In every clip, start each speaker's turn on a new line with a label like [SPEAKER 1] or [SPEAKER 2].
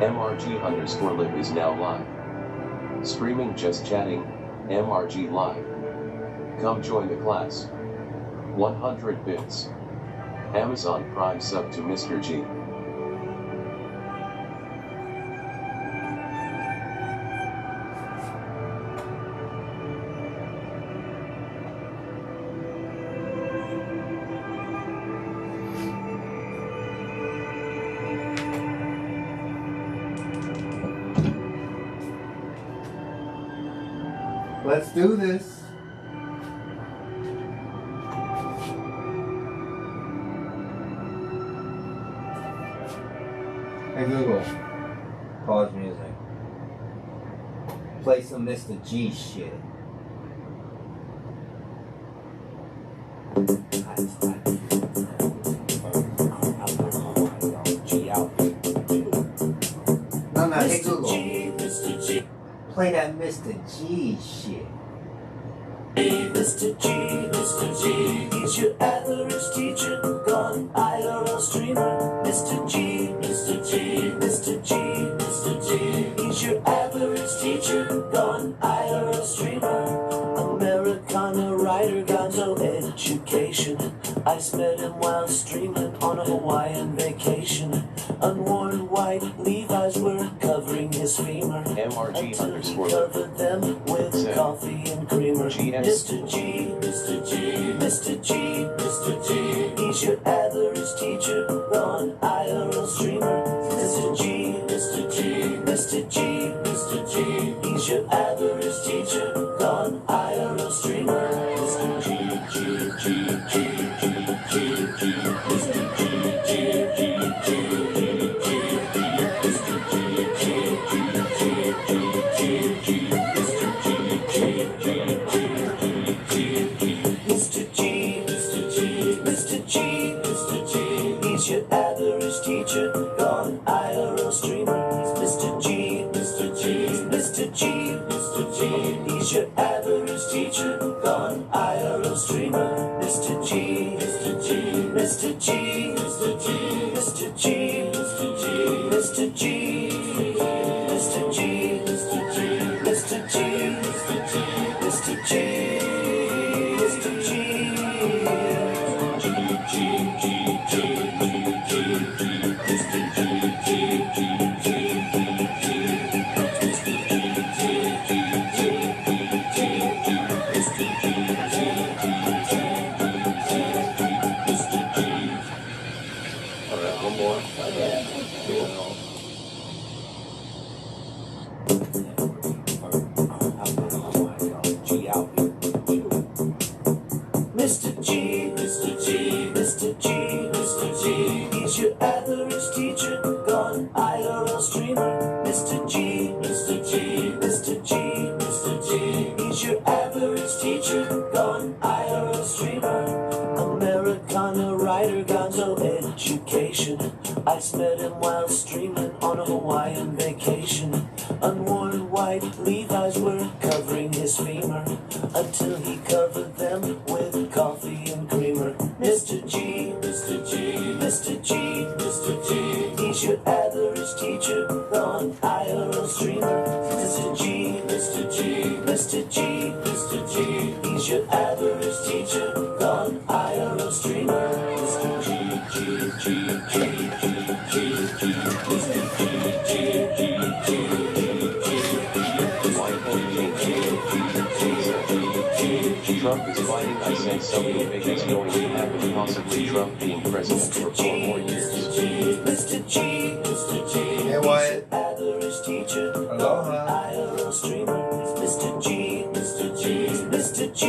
[SPEAKER 1] MRG_live is now live. Streaming just chatting, MRG live. Come join the class. 100 bits. Amazon Prime sub to Mr. G.
[SPEAKER 2] Let's do this. Hey Google, pause music. Play some Mr.G shit. No, hey Google. Play that Mr.G shit.
[SPEAKER 3] Mr.G, he's your average teacher, gone IRL streamer. Mr.G, he's your average teacher, gone IRL streamer. Americana writer, Gonzo Education. I met him while streaming on a Hawaiian vacation. Unworn white Levi's were covering his femur.
[SPEAKER 1] MRG_live.
[SPEAKER 3] Covered them with coffee and creamer. Mr.G, he's your average teacher, gone IRL streamer. Mr.G, he's your average teacher, gone IRL streamer. He's your average teacher, gone IRL streamer. Mr.G, he's your average teacher, gone IRL streamer. Mr.G,
[SPEAKER 1] Alright, one more.
[SPEAKER 3] Mr.G, he's your average teacher, gone IRL streamer. Mr.G, he's your average teacher, gone IRL streamer. Americana writer, Gonzo Education. I met him while streaming on a Hawaiian vacation. Unworn white Levi's were covering his femur, until he covered them with coffee and creamer. Mr.G, he's your average teacher, gone IRL streamer. Mr.G, he's your average teacher, gone IRL streamer.
[SPEAKER 1] Trump is fighting. I said something big is going to happen, possibly Trump being president for 4 more years.
[SPEAKER 2] Hey Wyatt.
[SPEAKER 3] Aloha. Mr.G,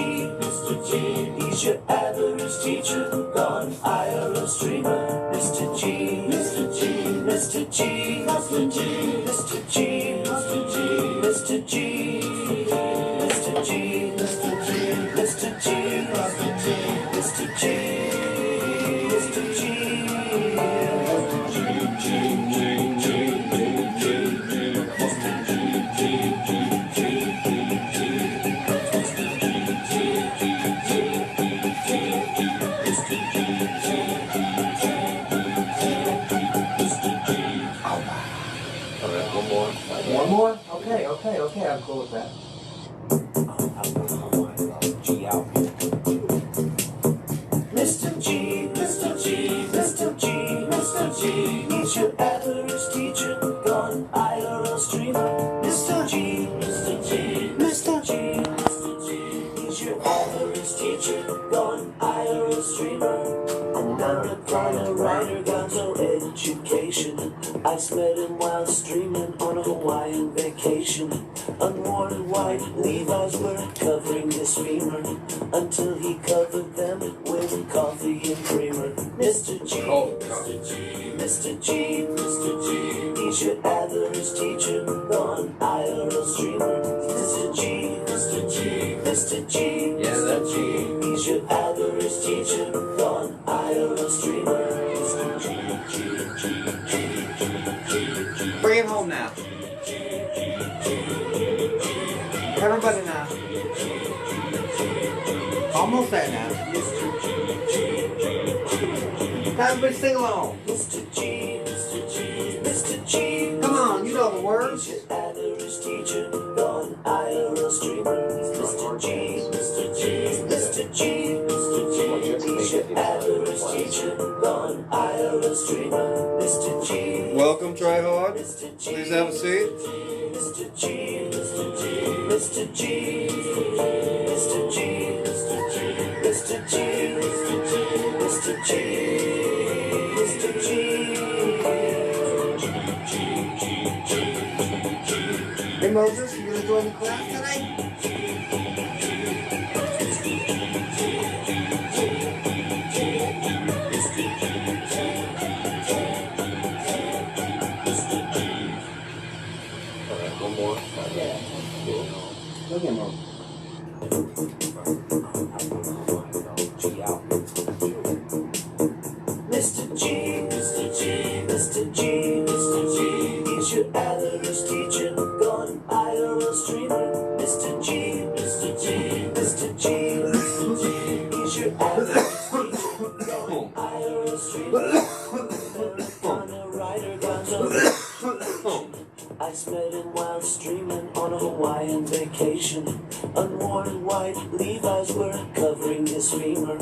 [SPEAKER 3] he's your average teacher, gone IRL streamer. Mr.G,
[SPEAKER 2] Okay, I'm cool with that.
[SPEAKER 3] G out. Mr. G, Mr. G, Mr. G, Mr. G. He's your average teacher, gone IRL streamer. Mr. G, Mr. G, Mr. G, Mr. G. He's your average teacher, gone IRL streamer. Americana writer, Gonzo Education. I met him while streaming on a Hawaiian vacation. Unworn white Levi's were covering his femur until he covered them with coffee and creamer. Mr. G, Mr. G, Mr. G, Mr. G. He's your average teacher, gone IRL streamer. Mr. G, Mr. G, Mr. G,
[SPEAKER 2] Yeah, that
[SPEAKER 3] G. He's your average teacher, gone IRL streamer. Mr. G,
[SPEAKER 2] Bring it home now. Everybody now. Almost there now. Everybody sing along.
[SPEAKER 3] Mr. G, Mr. G, Mr. G.
[SPEAKER 2] Come on, you know the words.
[SPEAKER 3] He's your average teacher, gone IRL streamer. Mr. G, Mr. G, Mr. G, Mr. G. He's your average teacher, gone IRL streamer. Mr. G.
[SPEAKER 4] Welcome, try hard.
[SPEAKER 3] Mr. G.
[SPEAKER 4] Please have a seat.
[SPEAKER 3] Mr. G, Mr. G, Mr. G, Mr. G, Mr. G, Mr. G, Mr. G, Mr. G, Mr. G.
[SPEAKER 2] Hey Moses, you gonna join the class tonight?
[SPEAKER 1] Alright, one more.
[SPEAKER 2] Yeah. Look at him.
[SPEAKER 3] Mr. G, Mr. G, Mr. G, Mr. G. He's your average teacher, gone IRL streamer. Mr. G, Mr. G, Mr. G, Mr. G. He's your average teacher, gone IRL streamer. Americana writer, Gonzo Education. I met him while streaming on a Hawaiian vacation. Unworn white Levi's were covering his femur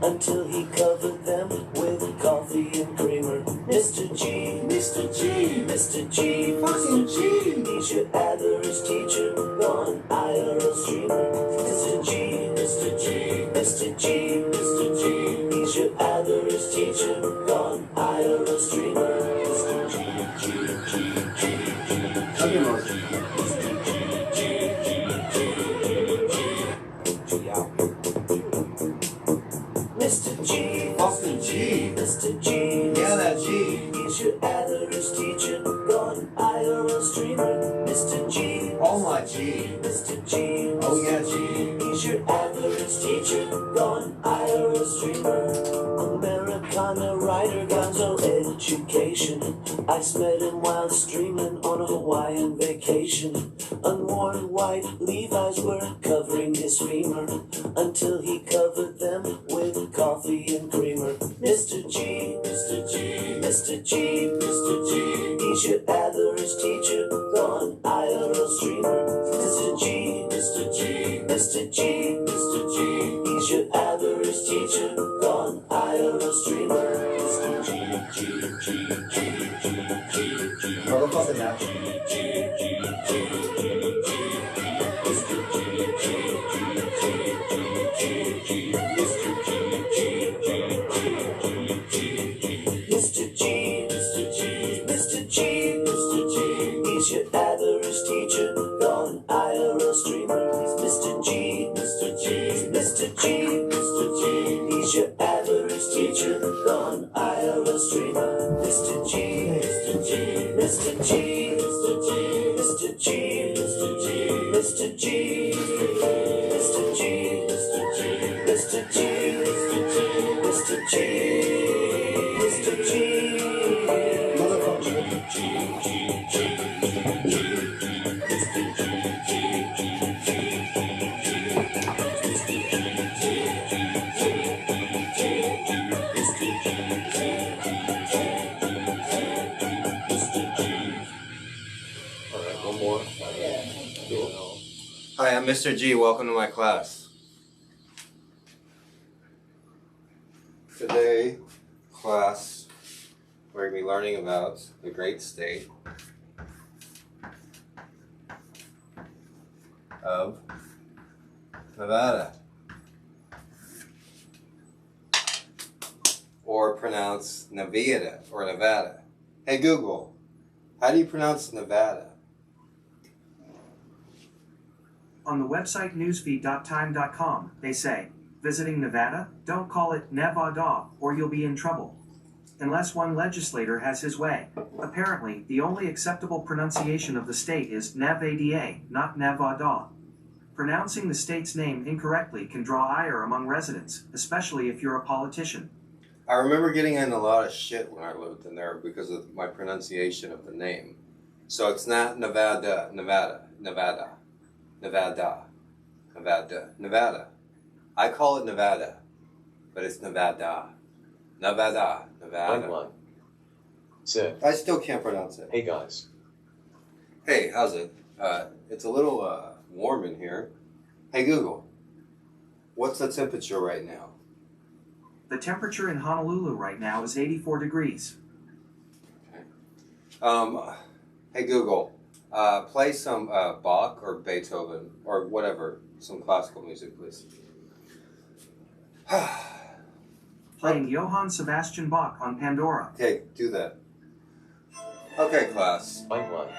[SPEAKER 3] until he covered them with coffee and creamer. Mr. G, Mr. G, Mr. G,
[SPEAKER 2] Fucking G.
[SPEAKER 3] He's your average teacher, gone IRL streamer. Mr. G, Mr. G, Mr. G, Mr. G. He's your average teacher, gone IRL streamer. Mr. G,
[SPEAKER 2] Look at Moses.
[SPEAKER 3] Mr. G,
[SPEAKER 2] Fucking G.
[SPEAKER 3] Mr. G,
[SPEAKER 2] Yeah, that G.
[SPEAKER 3] he's your average teacher, gone IRL streamer. Mr. G,
[SPEAKER 2] Oh my G.
[SPEAKER 3] Mr. G,
[SPEAKER 2] Oh yeah, G.
[SPEAKER 3] he's your average teacher, gone IRL streamer. Americana writer, Gonzo Education. I met him while streaming on a Hawaiian vacation. Unworn white Levi's were covering his femur until he covered them with coffee and creamer. Mr. G, Mr. G, Mr. G, Mr. G. He's your average teacher, gone IRL streamer. Mr. G, Mr. G, Mr. G, Mr. G. He's your average teacher, gone IRL streamer. Mr. G,
[SPEAKER 2] Oh, go fucking now.
[SPEAKER 3] Mr. G, Mr. G, Mr. G, Mr. G. He's your average teacher, gone IRL streamer. Mr. G, Mr. G, Mr. G, Mr. G. He's your average teacher, gone IRL streamer. Mr. G, Mr. G, Mr. G, Mr. G, Mr. G, Mr. G, Mr. G, Mr. G, Mr. G, Mr. G, Mr. G, Mr. G. Mr. G,
[SPEAKER 1] Alright, one more.
[SPEAKER 4] I'm Mr. G. Welcome to my class. Today, class, we're going to be learning about the great state of Nevada, or pronounced Nevada or Nevada. Hey Google, how do you pronounce Nevada?
[SPEAKER 5] On the website newsfeed.time.com, they say, visiting Nevada, don't call it Nevada, or you'll be in trouble. Unless one legislator has his way. Apparently, the only acceptable pronunciation of the state is Nevada, not Nevada. Pronouncing the state's name incorrectly can draw ire among residents, especially if you're a politician.
[SPEAKER 4] I remember getting in a lot of shit when I lived in there because of my pronunciation of the name. So it's not Nevada, Nevada, Nevada, Nevada, Nevada, Nevada. I call it Nevada, but it's Nevada. Nevada, Nevada.
[SPEAKER 1] Pipeline. Sid.
[SPEAKER 4] I still can't pronounce it.
[SPEAKER 1] Hey guys.
[SPEAKER 4] Hey, how's it? It's a little warm in here. Hey Google, what's the temperature right now?
[SPEAKER 5] The temperature in Honolulu right now is 84 degrees.
[SPEAKER 4] Okay. Hey Google, play some Bach or Beethoven or whatever, some classical music, please.
[SPEAKER 5] Playing Johann Sebastian Bach on Pandora.
[SPEAKER 4] Okay, do that. Okay, class.
[SPEAKER 1] Pipeline.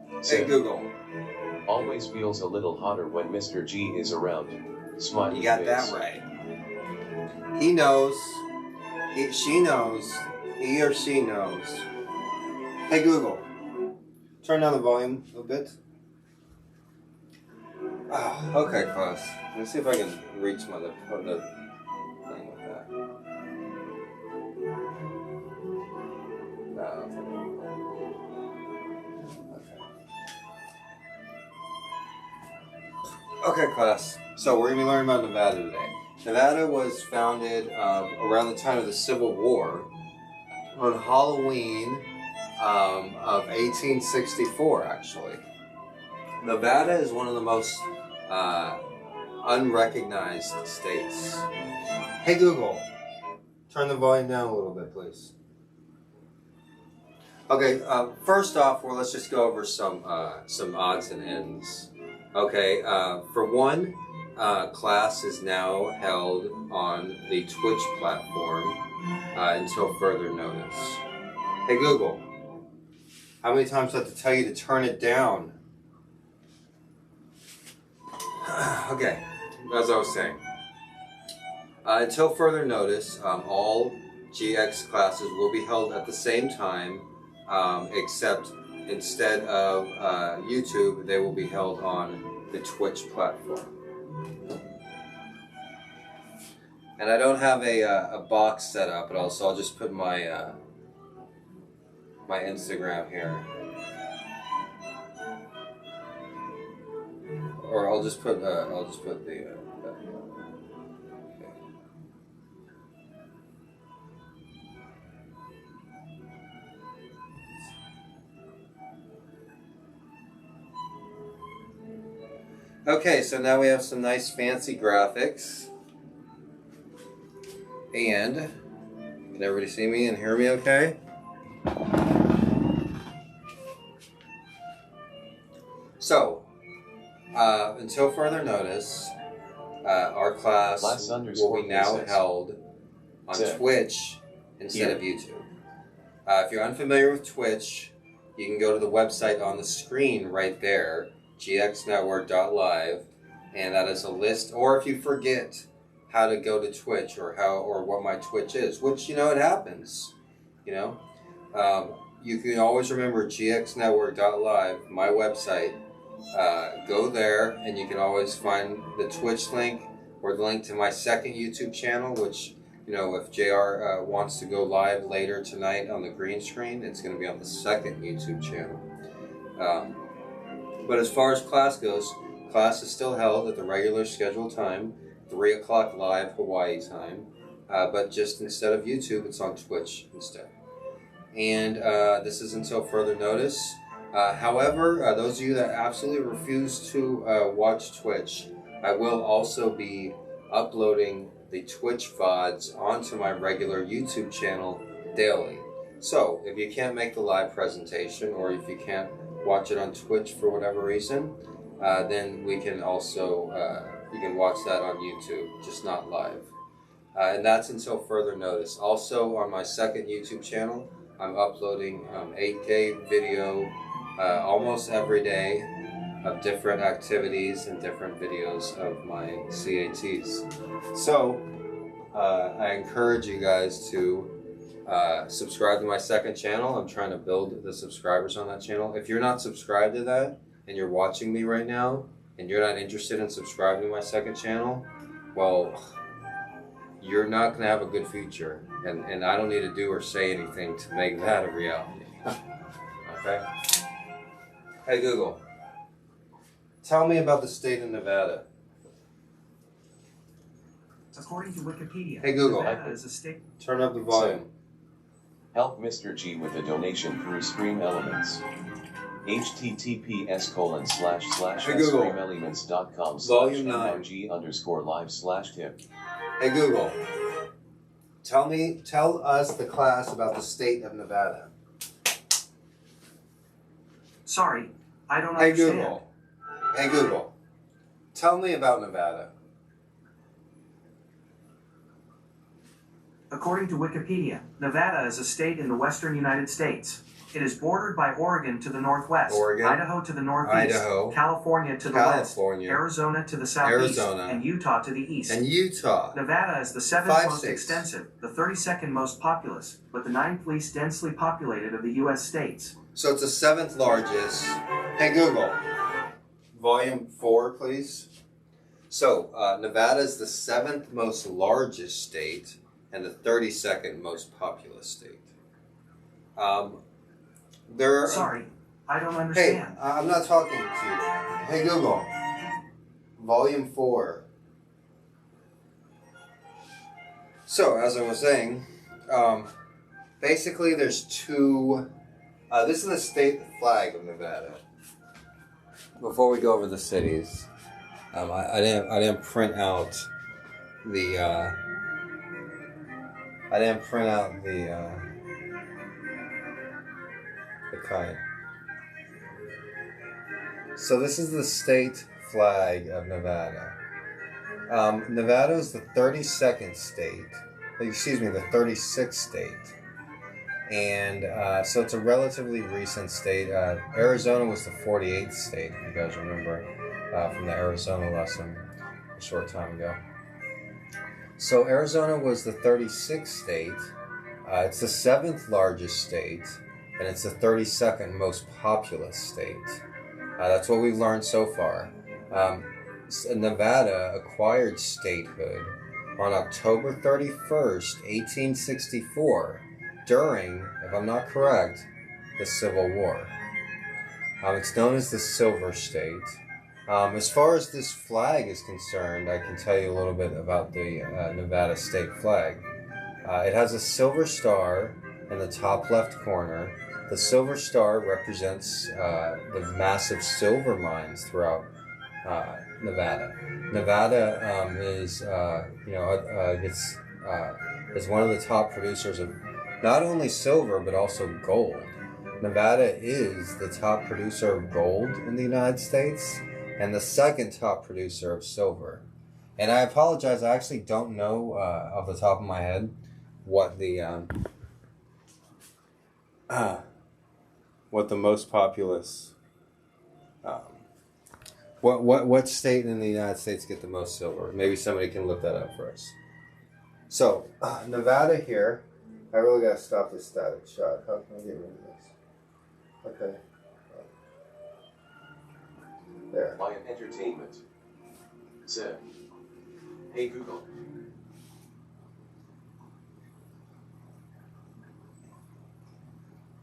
[SPEAKER 4] Hey
[SPEAKER 1] Sid.
[SPEAKER 4] Google,
[SPEAKER 1] Always feels a little hotter when Mr. G is around. Smiley
[SPEAKER 4] you got
[SPEAKER 1] face.
[SPEAKER 4] that right. He knows. She knows. He or she knows. Hey Google, turn down the volume a little bit. Okay, class. Let me see if I can reach the thing with that. Okay, class. So we're going to be learning about Nevada today. Nevada was founded around the time of the Civil War on Halloween of 1864, actually. Nevada is one of the most unrecognized states. Hey Google, turn the volume down a little bit, please. Okay, first off, well, let's just go over some odds and ends. Okay, for one, class is now held on the Twitch platform until further notice. Hey Google, how many times do I have to tell you to turn it down? Okay, as I was saying, until further notice, all GX classes will be held at the same time, except instead of YouTube, they will be held on the Twitch platform. And I don't have a box set up, but also I'll just put my my Instagram here, or I'll just put the. Okay, so now we have some nice fancy graphics. And, can everybody see me and hear me okay? So, until further notice, our class will be now held on Twitch instead of YouTube. If you're unfamiliar with Twitch, you can go to the website on the screen right there, gxnetwork.live, and that is a list, or if you forget how to go to Twitch or what my Twitch is, which, you know, it happens, you know. You can always remember gxnetwork.live, my website. Go there and you can always find the Twitch link or the link to my second YouTube channel, which, you know, if JR wants to go live later tonight on the green screen, it's going to be on the second YouTube channel. But as far as class goes, class is still held at the regular scheduled time, 3 o'clock live Hawaii time, but just instead of YouTube, it's on Twitch instead. And this is until further notice. However, those of you that absolutely refuse to watch Twitch, I will also be uploading the Twitch VODs onto my regular YouTube channel daily. So, if you can't make the live presentation, or if you can't watch it on Twitch for whatever reason, then we can also, you can watch that on YouTube, just not live. And that's until further notice. Also, on my second YouTube channel, I'm uploading 8K video almost every day of different activities and different videos of my CATs. So, I encourage you guys to subscribe to my second channel. I'm trying to build the subscribers on that channel. If you're not subscribed to that, and you're watching me right now, and you're not interested in subscribing to my second channel, well, you're not going to have a good future. And I don't need to do or say anything to make that a reality. Okay? Hey Google, tell me about the state of Nevada.
[SPEAKER 5] According to Wikipedia,
[SPEAKER 4] Hey Google,
[SPEAKER 5] Nevada is a state.
[SPEAKER 4] Turn up the volume.
[SPEAKER 1] Help Mr. G with a donation through Stream Elements. https://streamelements.com/mrg_live/tip.
[SPEAKER 4] Hey Google, tell us the class about the state of Nevada.
[SPEAKER 5] Sorry, I don't
[SPEAKER 4] Hey
[SPEAKER 5] understand.
[SPEAKER 4] Hey Google, tell me about Nevada.
[SPEAKER 5] According to Wikipedia, Nevada is a state in the western United States. It is bordered by Oregon to the northwest,
[SPEAKER 4] Oregon,
[SPEAKER 5] Idaho to the northeast,
[SPEAKER 4] Idaho,
[SPEAKER 5] California to the west, Arizona to the southeast, and Utah to the east.
[SPEAKER 4] And Utah.
[SPEAKER 5] Nevada is the 7th most extensive, the 32nd most populous, but the 9th least densely populated of the U.S. states.
[SPEAKER 4] So it's the 7th largest. Hey Google, volume 4, please. So Nevada is the 7th most largest state and the 32nd most populous state.
[SPEAKER 5] Sorry, I don't understand.
[SPEAKER 4] Hey, I'm not talking to you. Hey Google, volume 4. So, as I was saying, basically there's two, this is the state flag of Nevada. Before we go over the cities, I didn't print out the, kite. So this is the state flag of Nevada. Nevada is the 32nd state, the 36th state. And so it's a relatively recent state. Arizona was the 48th state, if you guys remember from the Arizona lesson a short time ago. So Arizona was the 36th state. It's the 7th largest state, and it's the 32nd most populous state. That's what we've learned so far. Nevada acquired statehood on October 31st, 1864, during, if I'm not correct, the Civil War. It's known as the Silver State. As far as this flag is concerned, I can tell you a little bit about the Nevada state flag. It has a silver star in the top left corner. The silver star represents the massive silver mines throughout Nevada. Nevada is one of the top producers of not only silver but also gold. Nevada is the top producer of gold in the United States and the second top producer of silver. And I apologize, I actually don't know off the top of my head what the most populous what state in the United States get the most silver? Maybe somebody can look that up for us. So Nevada here. I really gotta stop this static shot. How can I get rid of this? Okay. There.
[SPEAKER 1] Lion Entertainment. Said. Hey Google.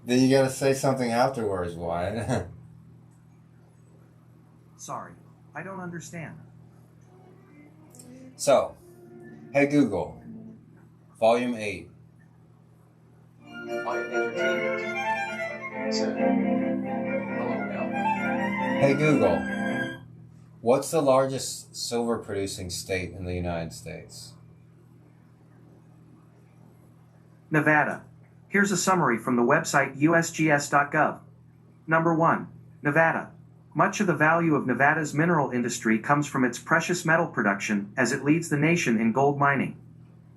[SPEAKER 4] Then you gotta say something afterwards, Wyatt.
[SPEAKER 5] Sorry, I don't understand.
[SPEAKER 4] So, hey Google, Volume 8.
[SPEAKER 1] Lion Entertainment. Said.
[SPEAKER 4] Hey Google, what's the largest silver producing state in the United States?
[SPEAKER 5] Nevada. Here's a summary from the website usgs.gov. Number 1. Nevada. Much of the value of Nevada's mineral industry comes from its precious metal production, as it leads the nation in gold mining.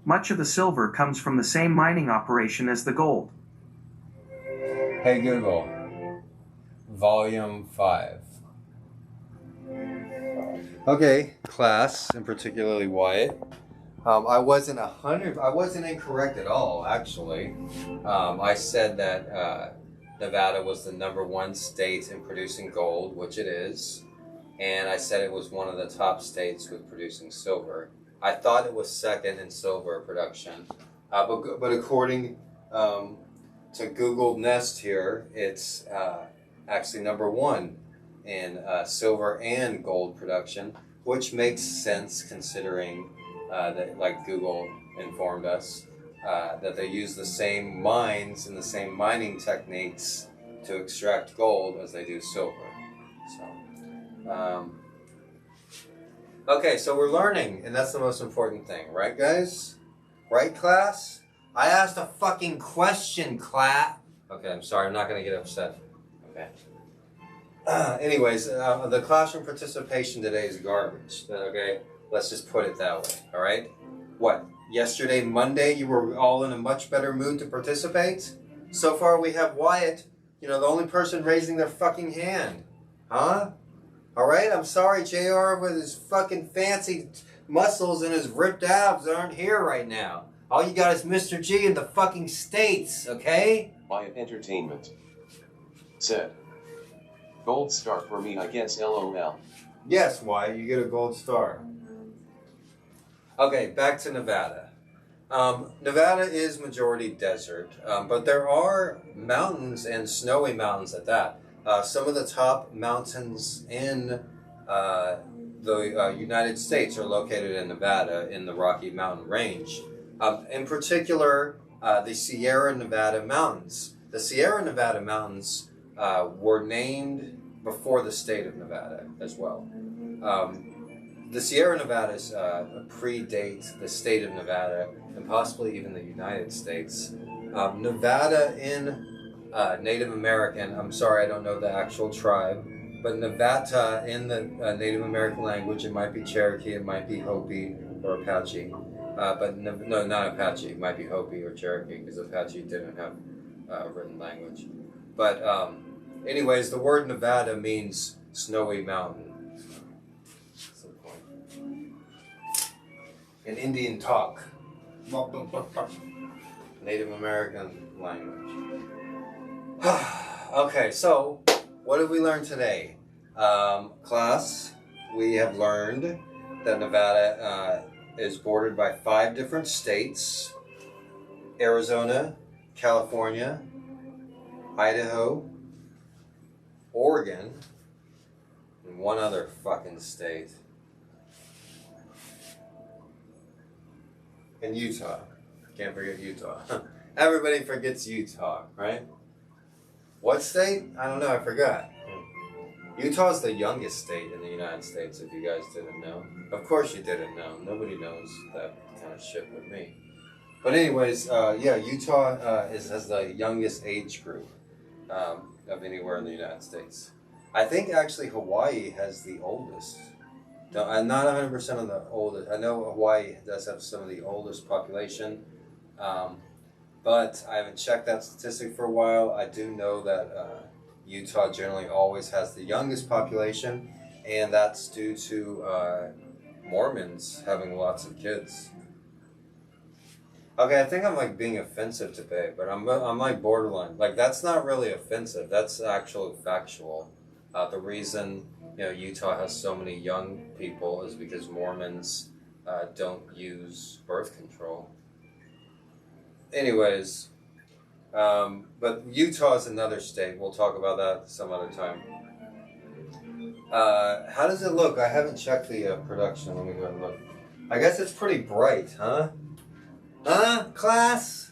[SPEAKER 5] Much of the silver comes from the same mining operation as the gold.
[SPEAKER 4] Hey Google, Volume 5. Okay, class, and particularly Wyatt. I wasn't incorrect at all, actually. I said that Nevada was the #1 state in producing gold, which it is. And I said it was one of the top states with producing silver. I thought it was second in silver production. But according to Google Nest here, it's actually #1 in silver and gold production, which makes sense considering that, like Google informed us, that they use the same mines and the same mining techniques to extract gold as they do silver. So, okay, so we're learning, and that's the most important thing, right, guys? Right, class? I asked a fucking question, class. Okay, I'm sorry, I'm not going to get upset. Okay. Anyways, the classroom participation today is garbage. Okay, let's just put it that way. All right. What? Yesterday, Monday, you were all in a much better mood to participate. So far, we have Wyatt. You know, the only person raising their fucking hand. Huh? All right. I'm sorry, JR, with his fucking fancy muscles and his ripped abs aren't here right now. All you got is Mr.G in the fucking States. Okay.
[SPEAKER 1] Wyatt Entertainment said. Gold star for me, I guess, LOL.
[SPEAKER 4] Yes, Wyatt, you get a gold star. Okay, back to Nevada. Nevada is majority desert, but there are mountains and snowy mountains at that. Some of the top mountains in the United States are located in Nevada in the Rocky Mountain Range. In particular, the Sierra Nevada Mountains. The Sierra Nevada Mountains were named before the state of Nevada as well. The Sierra Nevadas predate the state of Nevada and possibly even the United States. Nevada in Native American, I'm sorry I don't know the actual tribe, but Nevada in the Native American language, it might be Cherokee, it might be Hopi or Apache. But no, not Apache, it might be Hopi or Cherokee because Apache didn't have a written language. But anyways, the word Nevada means snowy mountain. That's the point. In Indian talk. Native American language. Okay, so what did we learn today? Class, we have learned that Nevada is bordered by 5 different states: Arizona, California, Idaho, Oregon, and one other fucking state. And Utah. Can't forget Utah. Everybody forgets Utah, right? What state? I don't know, I forgot. Utah is the youngest state in the United States, if you guys didn't know. Of course you didn't know. Nobody knows that kind of shit but me. But anyways, yeah, Utah has the youngest age group of anywhere in the United States. I think actually Hawaii has the oldest. I'm not 100% on the oldest. I know Hawaii does have some of the oldest population, but I haven't checked that statistic for a while. I do know that Utah generally always has the youngest population, and that's due to Mormons having lots of kids. Okay, I think I'm like being offensive today, but I'm like borderline. Like that's not really offensive. That's actually factual. The reason Utah has so many young people is because Mormons don't use birth control. Anyways, but Utah is another state. We'll talk about that some other time. How does it look? I haven't checked the production. Let me go and look. I guess it's pretty bright, huh? Huh, class?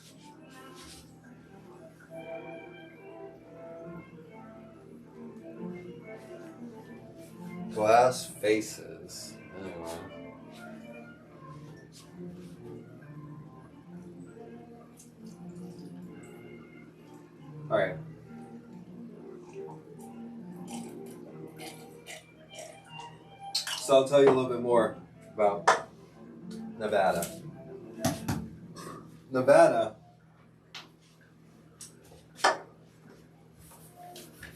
[SPEAKER 4] Glass faces. Anyway. Alright. So I'll tell you a little bit more about Nevada. Nevada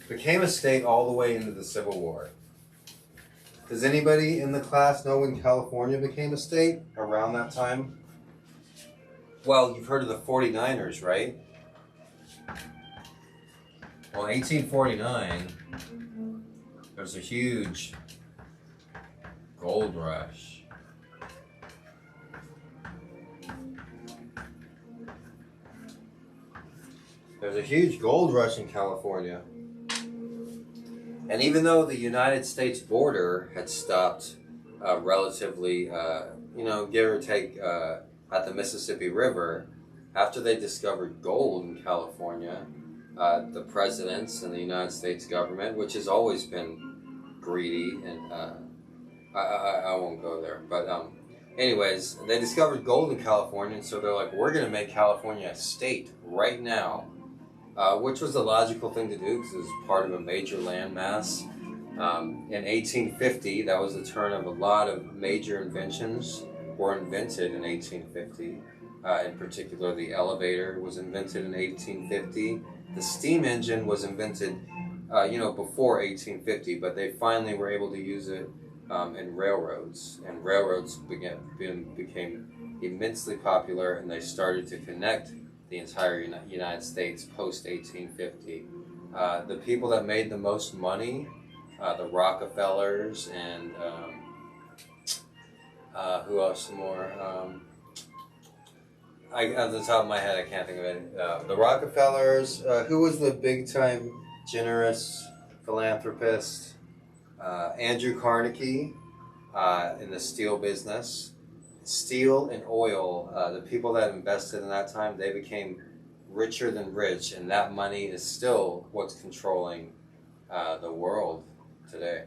[SPEAKER 4] became a state all the way into the Civil War. Does anybody in the class know when California became a state around that time? Well, you've heard of the 49ers, right? Well, in 1849, there was a huge gold rush. There's a huge gold rush in California. And even though the United States border had stopped relatively, give or take at the Mississippi River, after they discovered gold in California, the presidents and the United States government, which has always been greedy, and I won't go there, but anyways, they discovered gold in California, and so they're like, we're going to make California a state right now. Which was the logical thing to do because it was part of a major landmass. In 1850, that was the turn of a lot of major inventions were invented in 1850. In particular, the elevator was invented in 1850. The steam engine was invented, before 1850, but they finally were able to use it in railroads. And railroads became immensely popular, and they started to connect the entire United States post-1850. The people that made the most money, the Rockefellers and who else more? At the top of my head, I can't think of it. The Rockefellers, who was the big-time generous philanthropist? Andrew Carnegie in the steel business. Steel and oil, the people that invested in that time, they became richer than rich, and that money is still what's controlling the world today.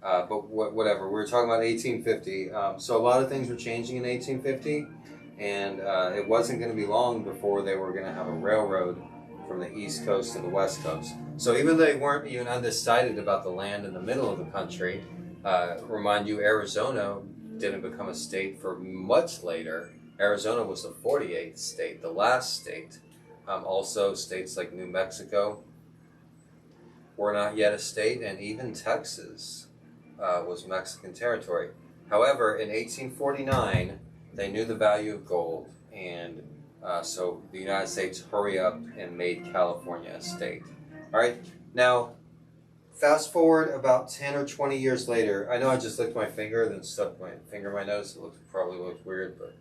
[SPEAKER 4] But whatever, we were talking about 1850, so a lot of things were changing in 1850, and it wasn't going to be long before they were going to have a railroad from the East Coast to the West Coast. So even though they weren't even undecided about the land in the middle of the country, remind you, Arizona didn't become a state for much later. Arizona was the 48th state, the last state. Also, states like New Mexico were not yet a state, and even Texas was Mexican territory. However, in 1849, they knew the value of gold, and so the United States hurried up and made California a state. All right, now fast forward about 10 or 20 years later. I know I just licked my finger, then stuck my finger in my nose. It probably looked weird, but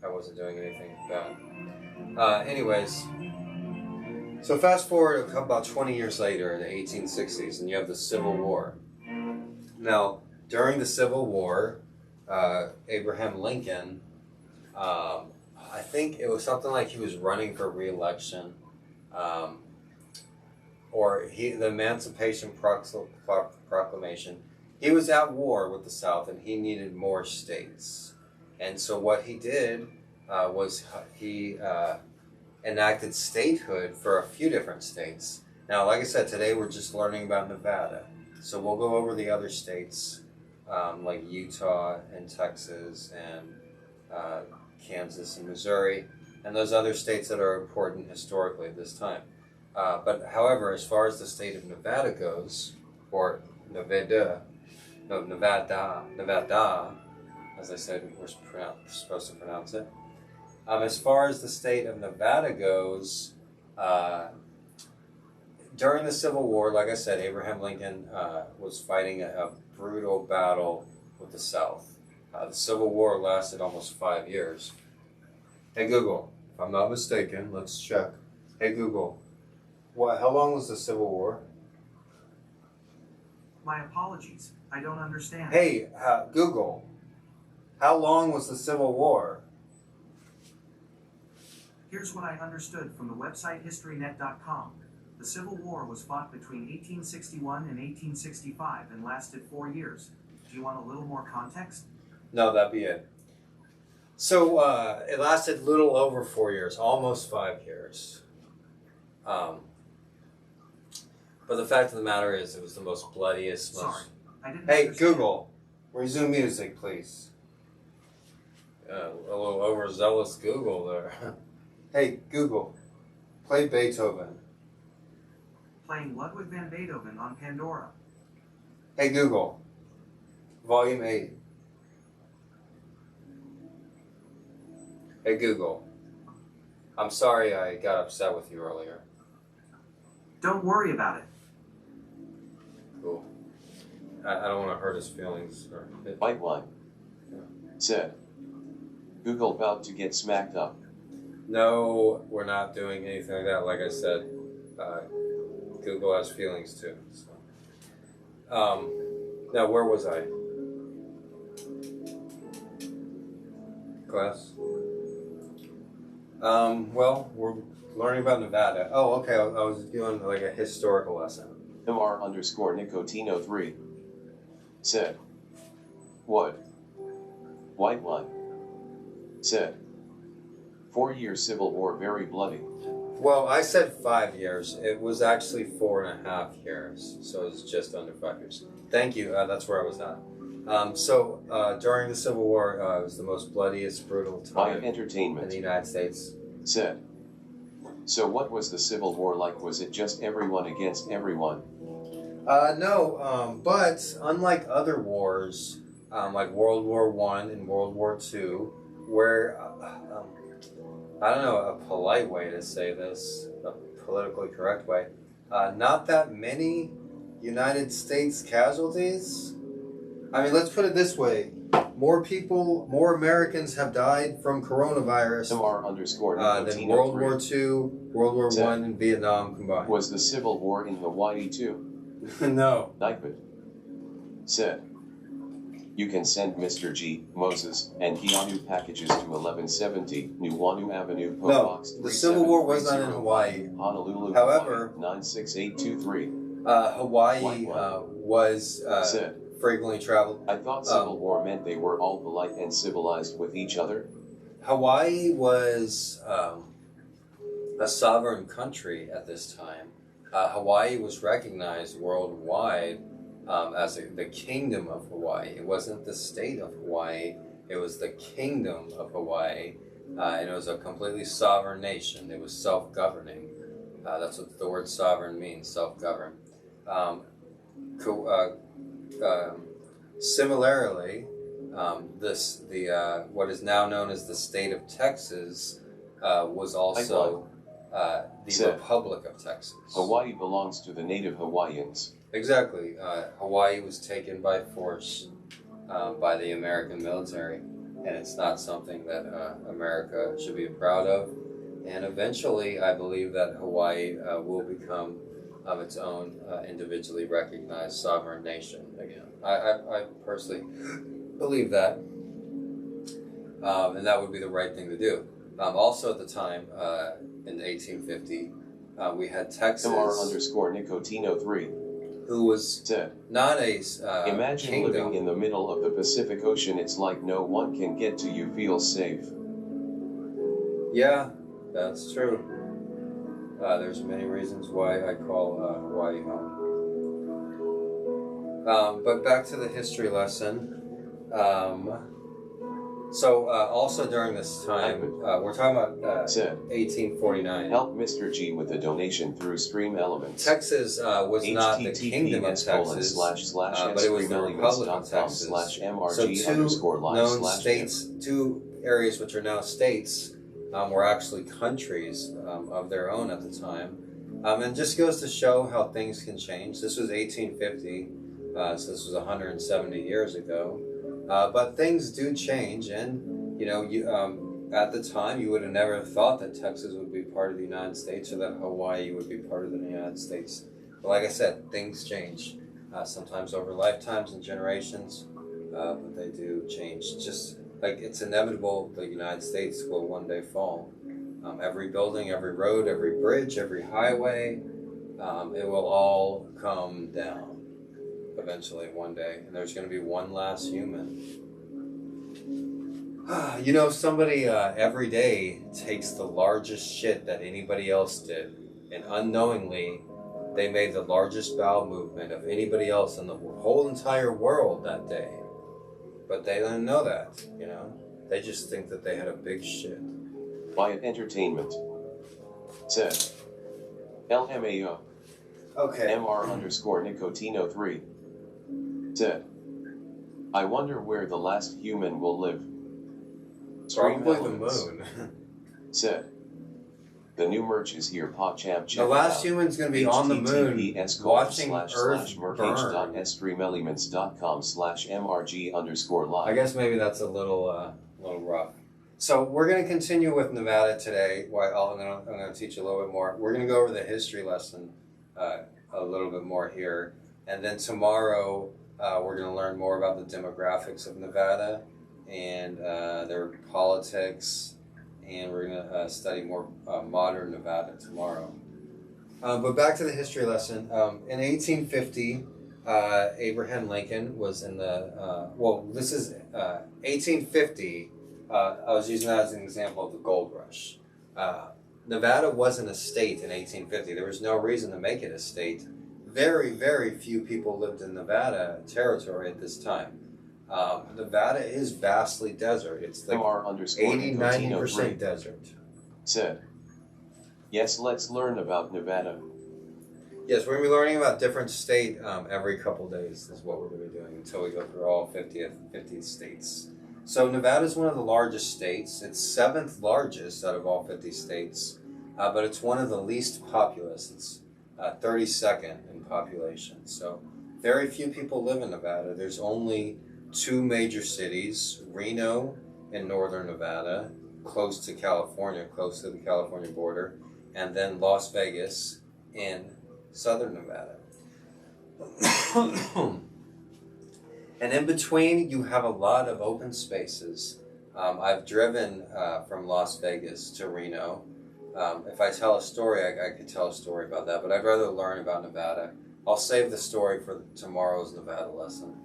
[SPEAKER 4] I wasn't doing anything bad. Anyways, so fast forward about 20 years later in the 1860s, and you have the Civil War. Now, during the Civil War, Abraham Lincoln, I think it was something like he was running for re-election, or the Emancipation Proclamation. He was at war with the South, and he needed more states. And so what he did was he enacted statehood for a few different states. Now, like I said, today we're just learning about Nevada. So we'll go over the other states, like Utah and Texas and Kansas and Missouri, and those other states that are important historically at this time. But however, as far as the state of Nevada goes, or Nevada, as I said, we're supposed to pronounce it. As far as the state of Nevada goes, during the Civil War, like I said, Abraham Lincoln was fighting a brutal battle with the South. The Civil War lasted almost 5 years. Hey Google, if I'm not mistaken, let's check. Hey Google, how long was the Civil War?
[SPEAKER 5] My apologies. I don't understand.
[SPEAKER 4] Hey, Google, how long was the Civil War?
[SPEAKER 5] Here's what I understood from the website historynet.com. The The Civil War was fought between 1861 and 1865 and lasted 4 years. Do you want a little more context?
[SPEAKER 6] No, that'd be it. So it lasted a little over 4 years, almost 5 years. But the fact of the matter is, it was the most bloodiest,
[SPEAKER 5] Sorry, I didn't
[SPEAKER 6] Hey,
[SPEAKER 5] understand.
[SPEAKER 6] Google, resume music, please. A little overzealous Google there. Hey, Google, play Beethoven.
[SPEAKER 5] Playing Ludwig van Beethoven on Pandora.
[SPEAKER 6] Hey, Google, volume 8. Hey, Google, I'm sorry I got upset with you earlier.
[SPEAKER 5] Don't worry about it.
[SPEAKER 6] Cool. I don't want to hurt his feelings.
[SPEAKER 1] White line. Said. Google about to get smacked up.
[SPEAKER 6] No, we're not doing anything like that. Like I said, Google has feelings too. So. Now, where was I? Class? Well, we're learning about Nevada. Oh, okay, I was doing like a historical lesson.
[SPEAKER 1] MR_Nicotino3. Said. What? White line. Said. 4-year civil war very bloody.
[SPEAKER 6] Well, I said 5 years. It was actually 4.5 years, so it's just under 5 years. Thank you. That's where I was at. So during the Civil War, it was the most bloodiest, brutal time in
[SPEAKER 1] Entertainment.
[SPEAKER 6] the United States.
[SPEAKER 1] Said. So what was the Civil War like? Was it just everyone against everyone?
[SPEAKER 6] No, but unlike other wars, like World War I and World War II, where, I don't know a polite way to say this, a politically correct way, not that many United States casualties. I mean, let's put it this way. More Americans have died from coronavirus than World War II, World War I, and Vietnam combined.
[SPEAKER 1] Was the Civil War in Hawaii too?
[SPEAKER 6] No.
[SPEAKER 1] Nightbit. Said. You can send Mr.G, Moses, and Keanu packages to 1170 Nuuanu Avenue, P.O.
[SPEAKER 6] No,
[SPEAKER 1] Box
[SPEAKER 6] the Civil War was not in
[SPEAKER 1] 3730,
[SPEAKER 6] Hawaii.
[SPEAKER 1] Honolulu,
[SPEAKER 6] However,
[SPEAKER 1] Hawaii, 96823.
[SPEAKER 6] Hawaii was
[SPEAKER 1] Said.
[SPEAKER 6] frequently traveled.
[SPEAKER 1] I thought Civil War meant they were all polite and civilized with each other.
[SPEAKER 6] Hawaii was a sovereign country at this time. Hawaii was recognized worldwide as the Kingdom of Hawaii. It wasn't the state of Hawaii, it was the Kingdom of Hawaii, and it was a completely sovereign nation. It was self-governing. That's what the word sovereign means, self-govern. Similarly, what is now known as the state of Texas was also the Republic of Texas.
[SPEAKER 1] Hawaii belongs to the native Hawaiians.
[SPEAKER 6] Exactly. Hawaii was taken by force by the American military, and it's not something that America should be proud of. And eventually, I believe that Hawaii will become its own individually recognized sovereign nation again. I personally believe that, and that would be the right thing to do. Also at the time, in 1850, we had Texas,
[SPEAKER 1] MR_Nicotino3,
[SPEAKER 6] who was
[SPEAKER 1] said.
[SPEAKER 6] not a
[SPEAKER 1] Imagine
[SPEAKER 6] kingdom.
[SPEAKER 1] living in the middle of the Pacific Ocean. It's like no one can get to you. Feel safe.
[SPEAKER 6] Yeah, that's true. There's many reasons why I call Hawaii home. But back to the history lesson. So also during this time, we're talking about 1849.
[SPEAKER 1] Help Mr. G with a donation through Stream Elements.
[SPEAKER 6] Texas was not the Kingdom of Texas, but it was the Republic of Texas. So two areas which are now states were actually countries of their own at the time. And just goes to show how things can change. This was 1850, so this was 170 years ago. But things do change, and at the time you would have never thought that Texas would be part of the United States or that Hawaii would be part of the United States. But like I said, things change, sometimes over lifetimes and generations, but they do change. Just like it's inevitable the United States will one day fall. Every building, every road, every bridge, every highway, it will all come down eventually one day, and there's going to be one last human. You know, somebody every day takes the largest shit that anybody else did, and unknowingly they made the largest bowel movement of anybody else in the whole entire world that day. But they didn't know that, you know? They just think that they had a big shit.
[SPEAKER 1] Wyatt Entertainment said, LMAO.
[SPEAKER 6] Okay.
[SPEAKER 1] MR_Nicotino3 said, I wonder where the last human will live.
[SPEAKER 6] Probably the moon.
[SPEAKER 1] Said, the new merch is here, PogChamp.
[SPEAKER 6] The last human's going to be on the moon watching Earth burn.
[SPEAKER 1] streamelements.com/mrg_live.
[SPEAKER 6] I guess maybe that's a little rough. So we're going to continue with Nevada today. I'm going to teach you a little bit more. We're going to go over the history lesson a little bit more here. And then tomorrow we're going to learn more about the demographics of Nevada and their politics. And we're going to study more modern Nevada tomorrow. But back to the history lesson. In 1850, Abraham Lincoln was in the, this is 1850. I was using that as an example of the gold rush. Nevada wasn't a state in 1850. There was no reason to make it a state. Very, very few people lived in Nevada territory at this time. Nevada is vastly desert. It's like 80-90% desert.
[SPEAKER 1] Said, yes, let's learn about Nevada.
[SPEAKER 6] Yes, we're going to be learning about different state every couple days is what we're going to be doing until we go through all 50 states. So Nevada is one of the largest states. It's 7th largest out of all 50 states, but it's one of the least populous. It's 32nd in population. So very few people live in Nevada. There's only 2 major cities, Reno in northern Nevada, close to California, close to the California border, and then Las Vegas in southern Nevada. And in between, you have a lot of open spaces. I've driven from Las Vegas to Reno. If I tell a story, I could tell a story about that, but I'd rather learn about Nevada. I'll save the story for tomorrow's Nevada lesson.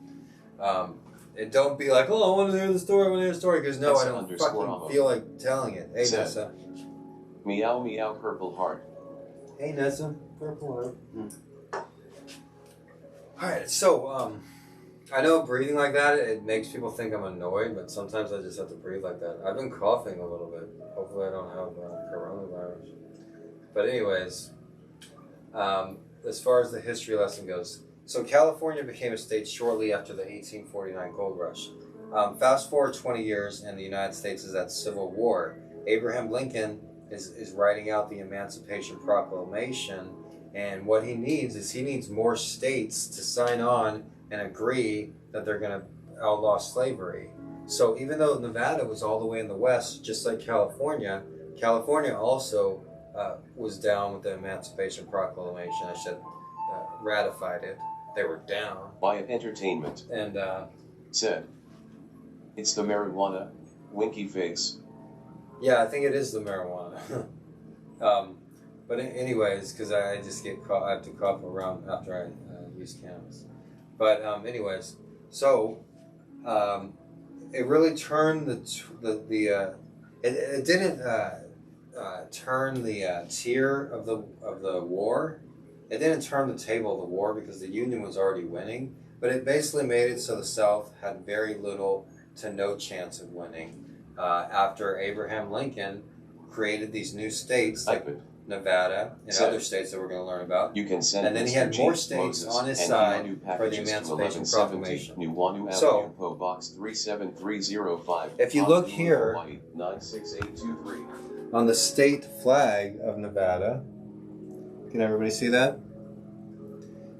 [SPEAKER 6] And don't be like, oh, I want to hear the story, because no, I don't fucking feel like telling it. Hey, Nessa.
[SPEAKER 1] Meow, meow, purple heart.
[SPEAKER 6] Hey, Nessa. Purple heart. Alright, so, I know breathing like that, it makes people think I'm annoyed, but sometimes I just have to breathe like that. I've been coughing a little bit. Hopefully I don't have coronavirus. But anyways, as far as the history lesson goes, so California became a state shortly after the 1849 gold rush. Fast forward 20 years and the United States is at civil war. Abraham Lincoln is writing out the Emancipation Proclamation, and what he needs more states to sign on and agree that they're going to outlaw slavery. So even though Nevada was all the way in the west, just like California, California also was down with the Emancipation Proclamation. I said ratified it. They were down.
[SPEAKER 1] Wyatt Entertainment
[SPEAKER 6] and
[SPEAKER 1] said, it's the marijuana, winky face.
[SPEAKER 6] Yeah, I think it is the marijuana. But anyways, because I just get caught, I have to cough around after I use cannabis. But anyways, so it really turned it didn't turn the tier of the war. It didn't turn the table of the war because the Union was already winning. But it basically made it so the South had very little to no chance of winning after Abraham Lincoln created these new states like Nevada and other states that we're going to learn about.
[SPEAKER 1] You can send
[SPEAKER 6] and then he had more states on his side for the Emancipation Proclamation. So,
[SPEAKER 1] box 37305.
[SPEAKER 6] If you look here on the state flag of Nevada, can everybody see that?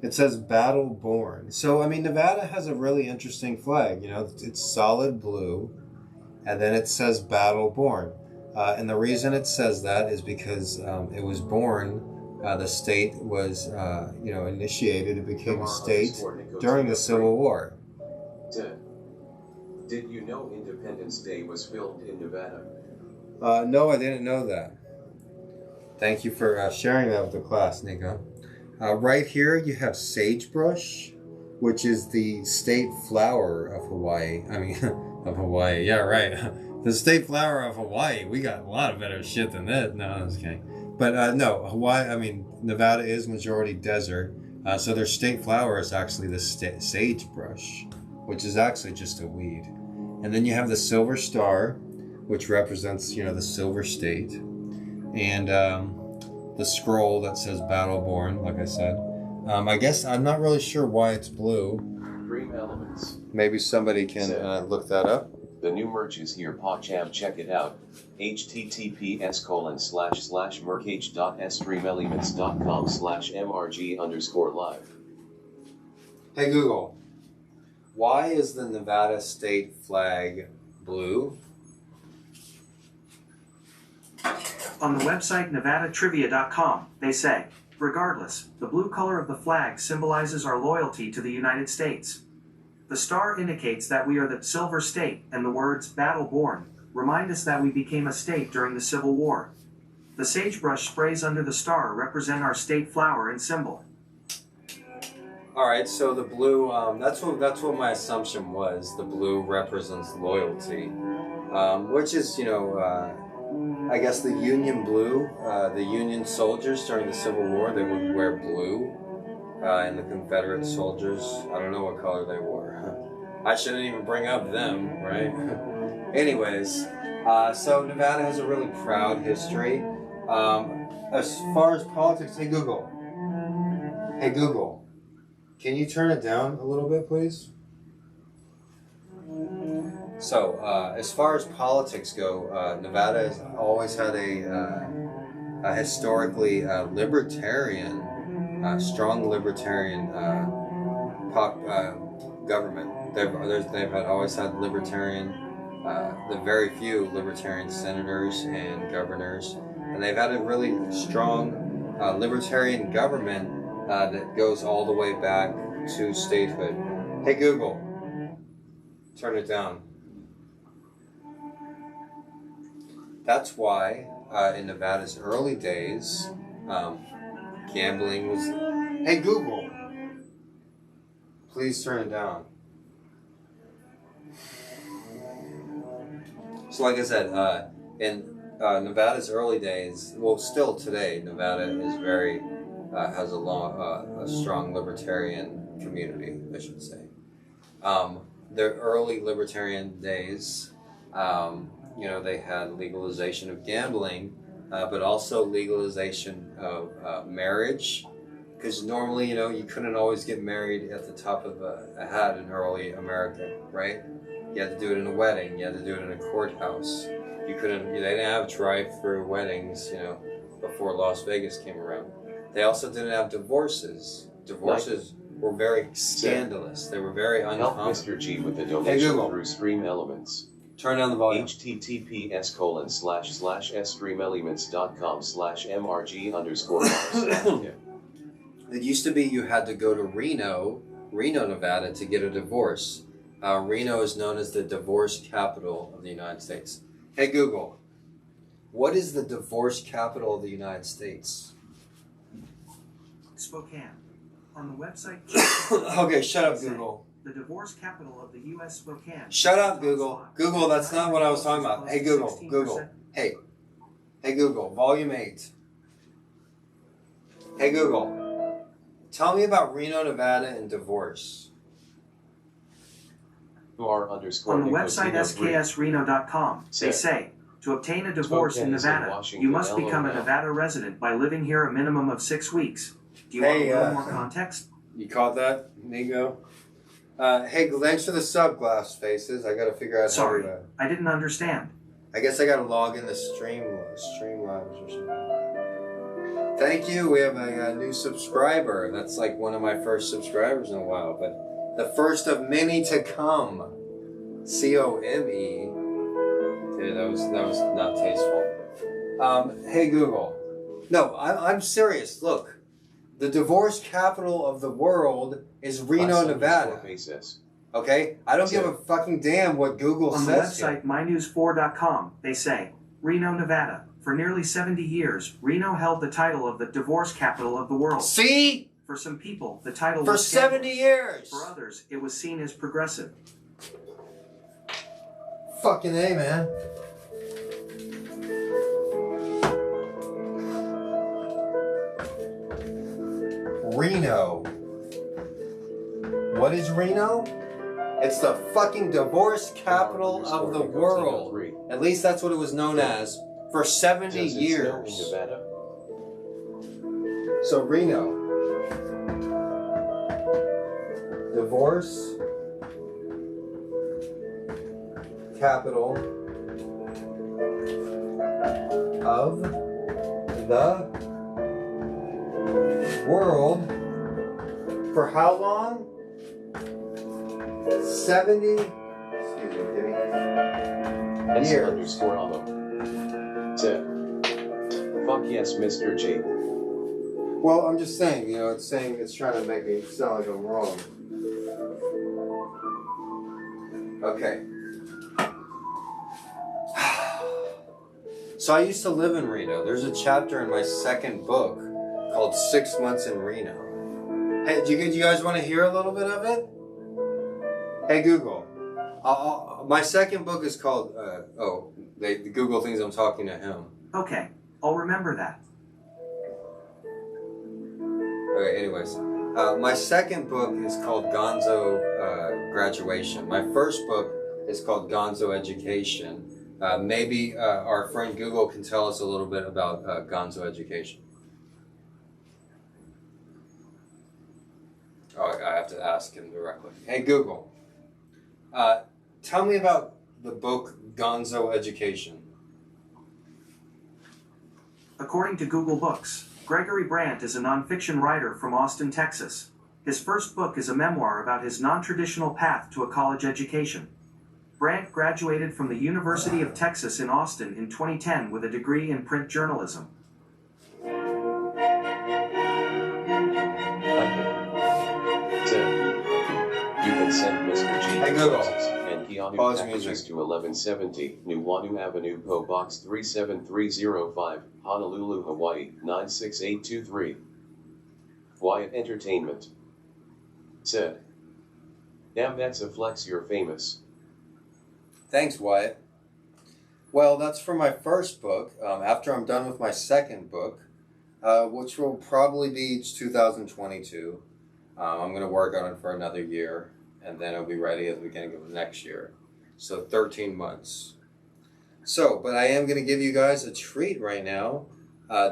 [SPEAKER 6] It says Battle Born. So, I mean, Nevada has a really interesting flag. You know, it's solid blue, and then it says Battle Born. And the reason it says that is because it was born, the state was, initiated. It became a state during the Civil War.
[SPEAKER 1] Did you know Independence Day was filmed in Nevada?
[SPEAKER 6] No, I didn't know that. Thank you for sharing that with the class, Nico. Right here you have sagebrush, which is the state flower of Hawaii. I mean, of Hawaii. Yeah, right. The state flower of Hawaii. We got a lot of better shit than that. No, I'm just kidding. But no, Hawaii, I mean, Nevada is majority desert. So their state flower is actually the sagebrush, which is actually just a weed. And then you have the silver star, which represents, you know, the silver state. And the scroll that says Battleborn, like I said. I guess I'm not really sure why it's blue.
[SPEAKER 1] Dream Elements.
[SPEAKER 6] Maybe somebody can look that up.
[SPEAKER 1] The new merch is here, PogChamp, check it out. https://merch.streamelements.com/mrg_live.
[SPEAKER 6] Hey Google, why is the Nevada state flag blue?
[SPEAKER 5] On the website nevadatrivia.com, they say, regardless, the blue color of the flag symbolizes our loyalty to the United States. The star indicates that we are the silver state, and the words Battleborn remind us that we became a state during the Civil War. The sagebrush sprays under the star represent our state flower and symbol.
[SPEAKER 6] All right, so the blue, that's what my assumption was. The blue represents loyalty, which is, you know, I guess the Union blue, the Union soldiers during the Civil War, they would wear blue. And the Confederate soldiers, I don't know what color they wore. I shouldn't even bring up them, right? Anyways, so Nevada has a really proud history. As far as politics, hey Google, can you turn it down a little bit, please? So, as far as politics go, Nevada has always had a historically libertarian, strong libertarian government. They've always had libertarian, the very few libertarian senators and governors, and they've had a really strong libertarian government that goes all the way back to statehood. Hey Google, turn it down. That's why in Nevada's early days, gambling was... Hey Google, please turn it down. So like I said, in Nevada's early days, well still today, Nevada is very, has a strong libertarian community, I should say. Their early libertarian days, you know, they had legalization of gambling, but also legalization of marriage, because normally, you know, you couldn't always get married at the top of a hat in early America, right? You had to do it in a wedding. You had to do it in a courthouse. You couldn't. They didn't have drive-through weddings, you know, before Las Vegas came around. They also didn't have divorces. Divorces were very scandalous. They were very uncommon.
[SPEAKER 1] Help Mr.G with the donation through Stream Elements.
[SPEAKER 6] Turn down the volume.
[SPEAKER 1] https://streamelements.com/mrg_live.
[SPEAKER 6] It used to be you had to go to Reno, Nevada, to get a divorce. Reno is known as the divorce capital of the United States. Hey Google, what is the divorce capital of the United States?
[SPEAKER 5] Spokane. On the website...
[SPEAKER 6] Okay, shut up, Google.
[SPEAKER 5] The divorce capital of the U.S. Spokane.
[SPEAKER 6] Shut up, Google. Google, that's not what I was talking about. Hey Google, Hey Google, volume 8. Hey Google, tell me about Reno, Nevada and divorce.
[SPEAKER 5] On the website sksreno.com, they say, to obtain a divorce in Nevada, you must become a Nevada resident by living here a minimum of 6 weeks. Do you want a little more context?
[SPEAKER 6] You caught that, Nigo? Hey, thanks for the sub, Glass Faces. I gotta figure out
[SPEAKER 5] Sorry,
[SPEAKER 6] how to...
[SPEAKER 5] I didn't understand.
[SPEAKER 6] I guess I gotta log in the Streamlabs or something. Thank you, we have a new subscriber. That's like one of my first subscribers in a while, but the first of many to come. C-O-M-E. Dude, that was not tasteful. Hey Google. No, I'm serious. Look, the divorce capital of the world is Reno, Nevada. Okay? I don't give a fucking damn what Google says.
[SPEAKER 5] On the website mynews4.com, they say, Reno, Nevada. For nearly 70 years, Reno held the title of the divorce capital of the world.
[SPEAKER 6] See?
[SPEAKER 5] For some people, the title
[SPEAKER 6] For
[SPEAKER 5] was
[SPEAKER 6] 70 years!
[SPEAKER 5] For others, it was seen as progressive.
[SPEAKER 6] Fucking A, man. Reno. What is Reno? It's the fucking divorce capital of the world. At least that's what it was known as for 70 years. So Reno. Divorce capital of the world for how long? 70 years.
[SPEAKER 1] Underscore Allo. Tip. Fuck yes, Mr. G.
[SPEAKER 6] Well, I'm just saying, you know, it's trying to make me sound like I'm wrong. Okay. So I used to live in Reno. There's a chapter in my second book called 6 Months in Reno. Hey, do you guys want to hear a little bit of it? Hey, Google. My second book is called, the Google thinks I'm talking to him.
[SPEAKER 5] Okay, I'll remember that.
[SPEAKER 6] Okay, anyways. My second book is called Gonzo Graduation. My first book is called Gonzo Education. Maybe our friend Google can tell us a little bit about Gonzo Education. Oh, I have to ask him directly. Hey, Google. Tell me about the book Gonzo Education.
[SPEAKER 5] According to Google Books, Gregory Brandt is a nonfiction writer from Austin, Texas. His first book is a memoir about his non-traditional path to a college education. Brandt graduated from the University of Texas in Austin in 2010 with a degree in print journalism.
[SPEAKER 1] You can send Mr. G
[SPEAKER 6] Hey, Google.
[SPEAKER 1] and Keanu
[SPEAKER 6] Pause
[SPEAKER 1] packages
[SPEAKER 6] music.
[SPEAKER 1] to 1170 Nuuanu Avenue, PO Box 37305, Honolulu, Hawaii 96823. Wyatt Entertainment. Said. Damn, that's a flex, you're famous.
[SPEAKER 6] Thanks, Wyatt. Well, that's for my first book. After I'm done with my second book, which will probably be 2022, I'm going to work on it for another year, and then it'll be ready at the beginning of next year. So 13 months. So, but I am going to give you guys a treat right now.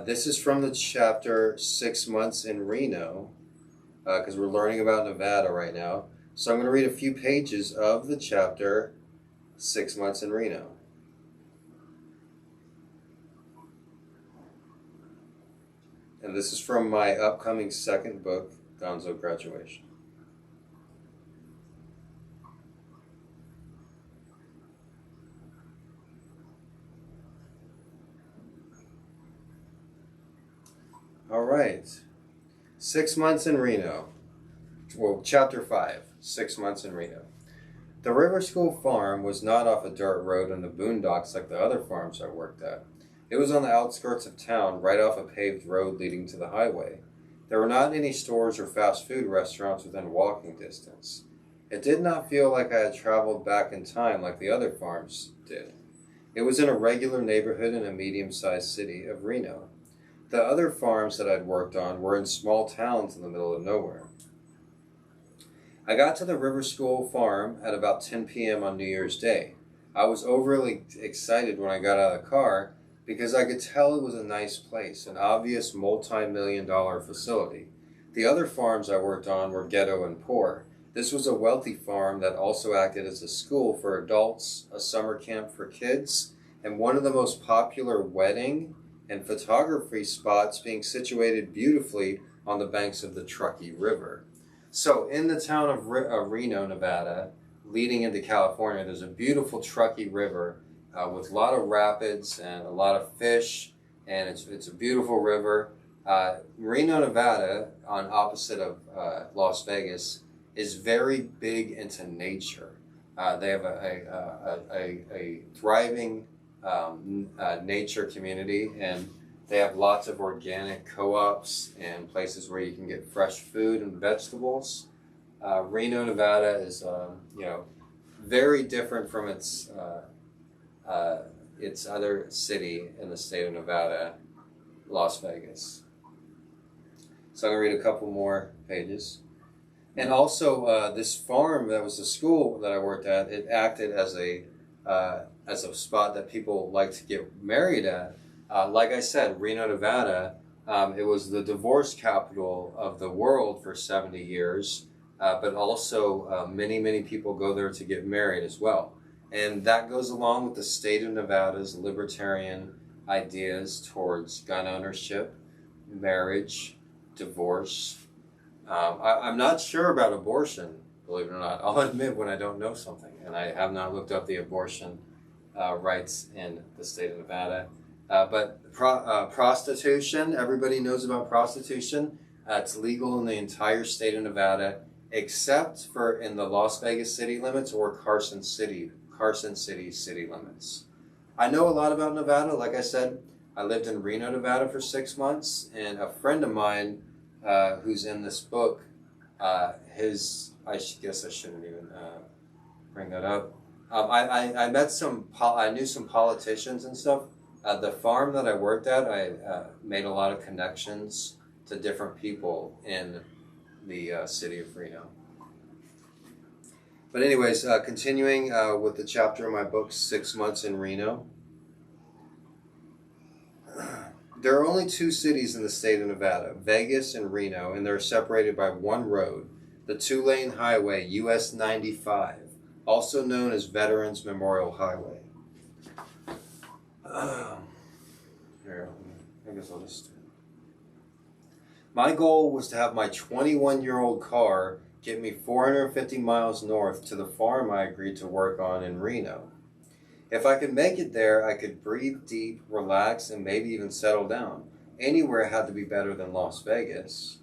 [SPEAKER 6] This is from the chapter 6 Months in Reno, because we're learning about Nevada right now. So I'm going to read a few pages of the chapter 6 Months in Reno. And this is from my upcoming second book, Gonzo Graduation. All right. 6 Months in Reno. Well, chapter 5, 6 Months in Reno. The River School farm was not off a dirt road in the boondocks like the other farms I worked at. It was on the outskirts of town, right off a paved road leading to the highway. There were not any stores or fast food restaurants within walking distance. It did not feel like I had traveled back in time like the other farms did. It was in a regular neighborhood in a medium-sized city of Reno. The other farms that I'd worked on were in small towns in the middle of nowhere. I got to the River School farm at about 10 p.m. on New Year's Day. I was overly excited when I got out of the car because I could tell it was a nice place, an obvious multi-million-dollar facility. The other farms I worked on were ghetto and poor. This was a wealthy farm that also acted as a school for adults, a summer camp for kids, and one of the most popular wedding and photography spots being situated beautifully on the banks of the Truckee River. So in the town of Reno, Nevada, leading into California, there's a beautiful Truckee River with a lot of rapids and a lot of fish, and it's a beautiful river. Reno, Nevada, on opposite of Las Vegas, is very big into nature. They have a thriving nature community, and They have lots of organic co-ops and places where you can get fresh food and vegetables. Reno, Nevada is, very different from its other city in the state of Nevada, Las Vegas. So I'm going to read a couple more pages. And also, this farm that was the school that I worked at, it acted as a spot that people like to get married at. Like I said, Reno, Nevada, it was the divorce capital of the world for 70 years, but also many, many people go there to get married as well. And that goes along with the state of Nevada's libertarian ideas towards gun ownership, marriage, divorce. I'm not sure about abortion, believe it or not. I'll admit when I don't know something, and I have not looked up the abortion rights in the state of Nevada. But prostitution, everybody knows about prostitution. It's legal in the entire state of Nevada, except for in the Las Vegas city limits or Carson City city limits. I know a lot about Nevada. Like I said, I lived in Reno, Nevada for 6 months, and a friend of mine who's in this book, I guess I shouldn't even bring that up. I knew some politicians and stuff. The farm that I worked at, I made a lot of connections to different people in the city of Reno. But anyways, continuing with the chapter of my book, 6 Months in Reno. There are only 2 cities in the state of Nevada, Vegas and Reno, and they're separated by one road, the 2-lane highway, US 95, also known as Veterans Memorial Highway. Here, I guess I'll just... My goal was to have my 21-year-old car get me 450 miles north to the farm I agreed to work on in Reno. If I could make it there, I could breathe deep, relax, and maybe even settle down. Anywhere had to be better than Las Vegas.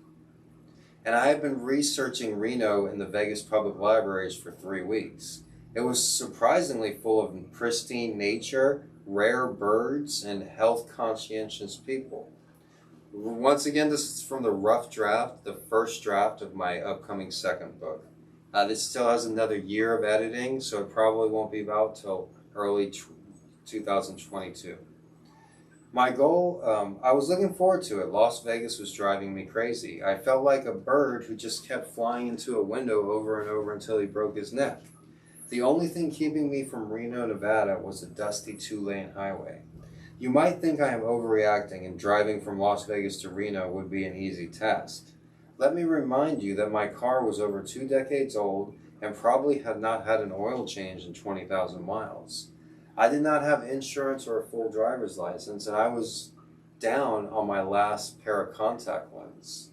[SPEAKER 6] And I have been researching Reno in the Vegas public libraries for 3 weeks. It was surprisingly full of pristine nature, rare birds, and health-conscientious people. Once again, this is from the rough draft, the first draft of my upcoming second book. This still has another year of editing, so it probably won't be out till early 2022. My goal, I was looking forward to it. Las Vegas was driving me crazy. I felt like a bird who just kept flying into a window over and over until he broke his neck. The only thing keeping me from Reno, Nevada was the dusty 2-lane highway. You might think I am overreacting and driving from Las Vegas to Reno would be an easy task. Let me remind you that my car was over 2 decades old and probably had not had an oil change in 20,000 miles. I did not have insurance or a full driver's license, and I was down on my last pair of contact lenses.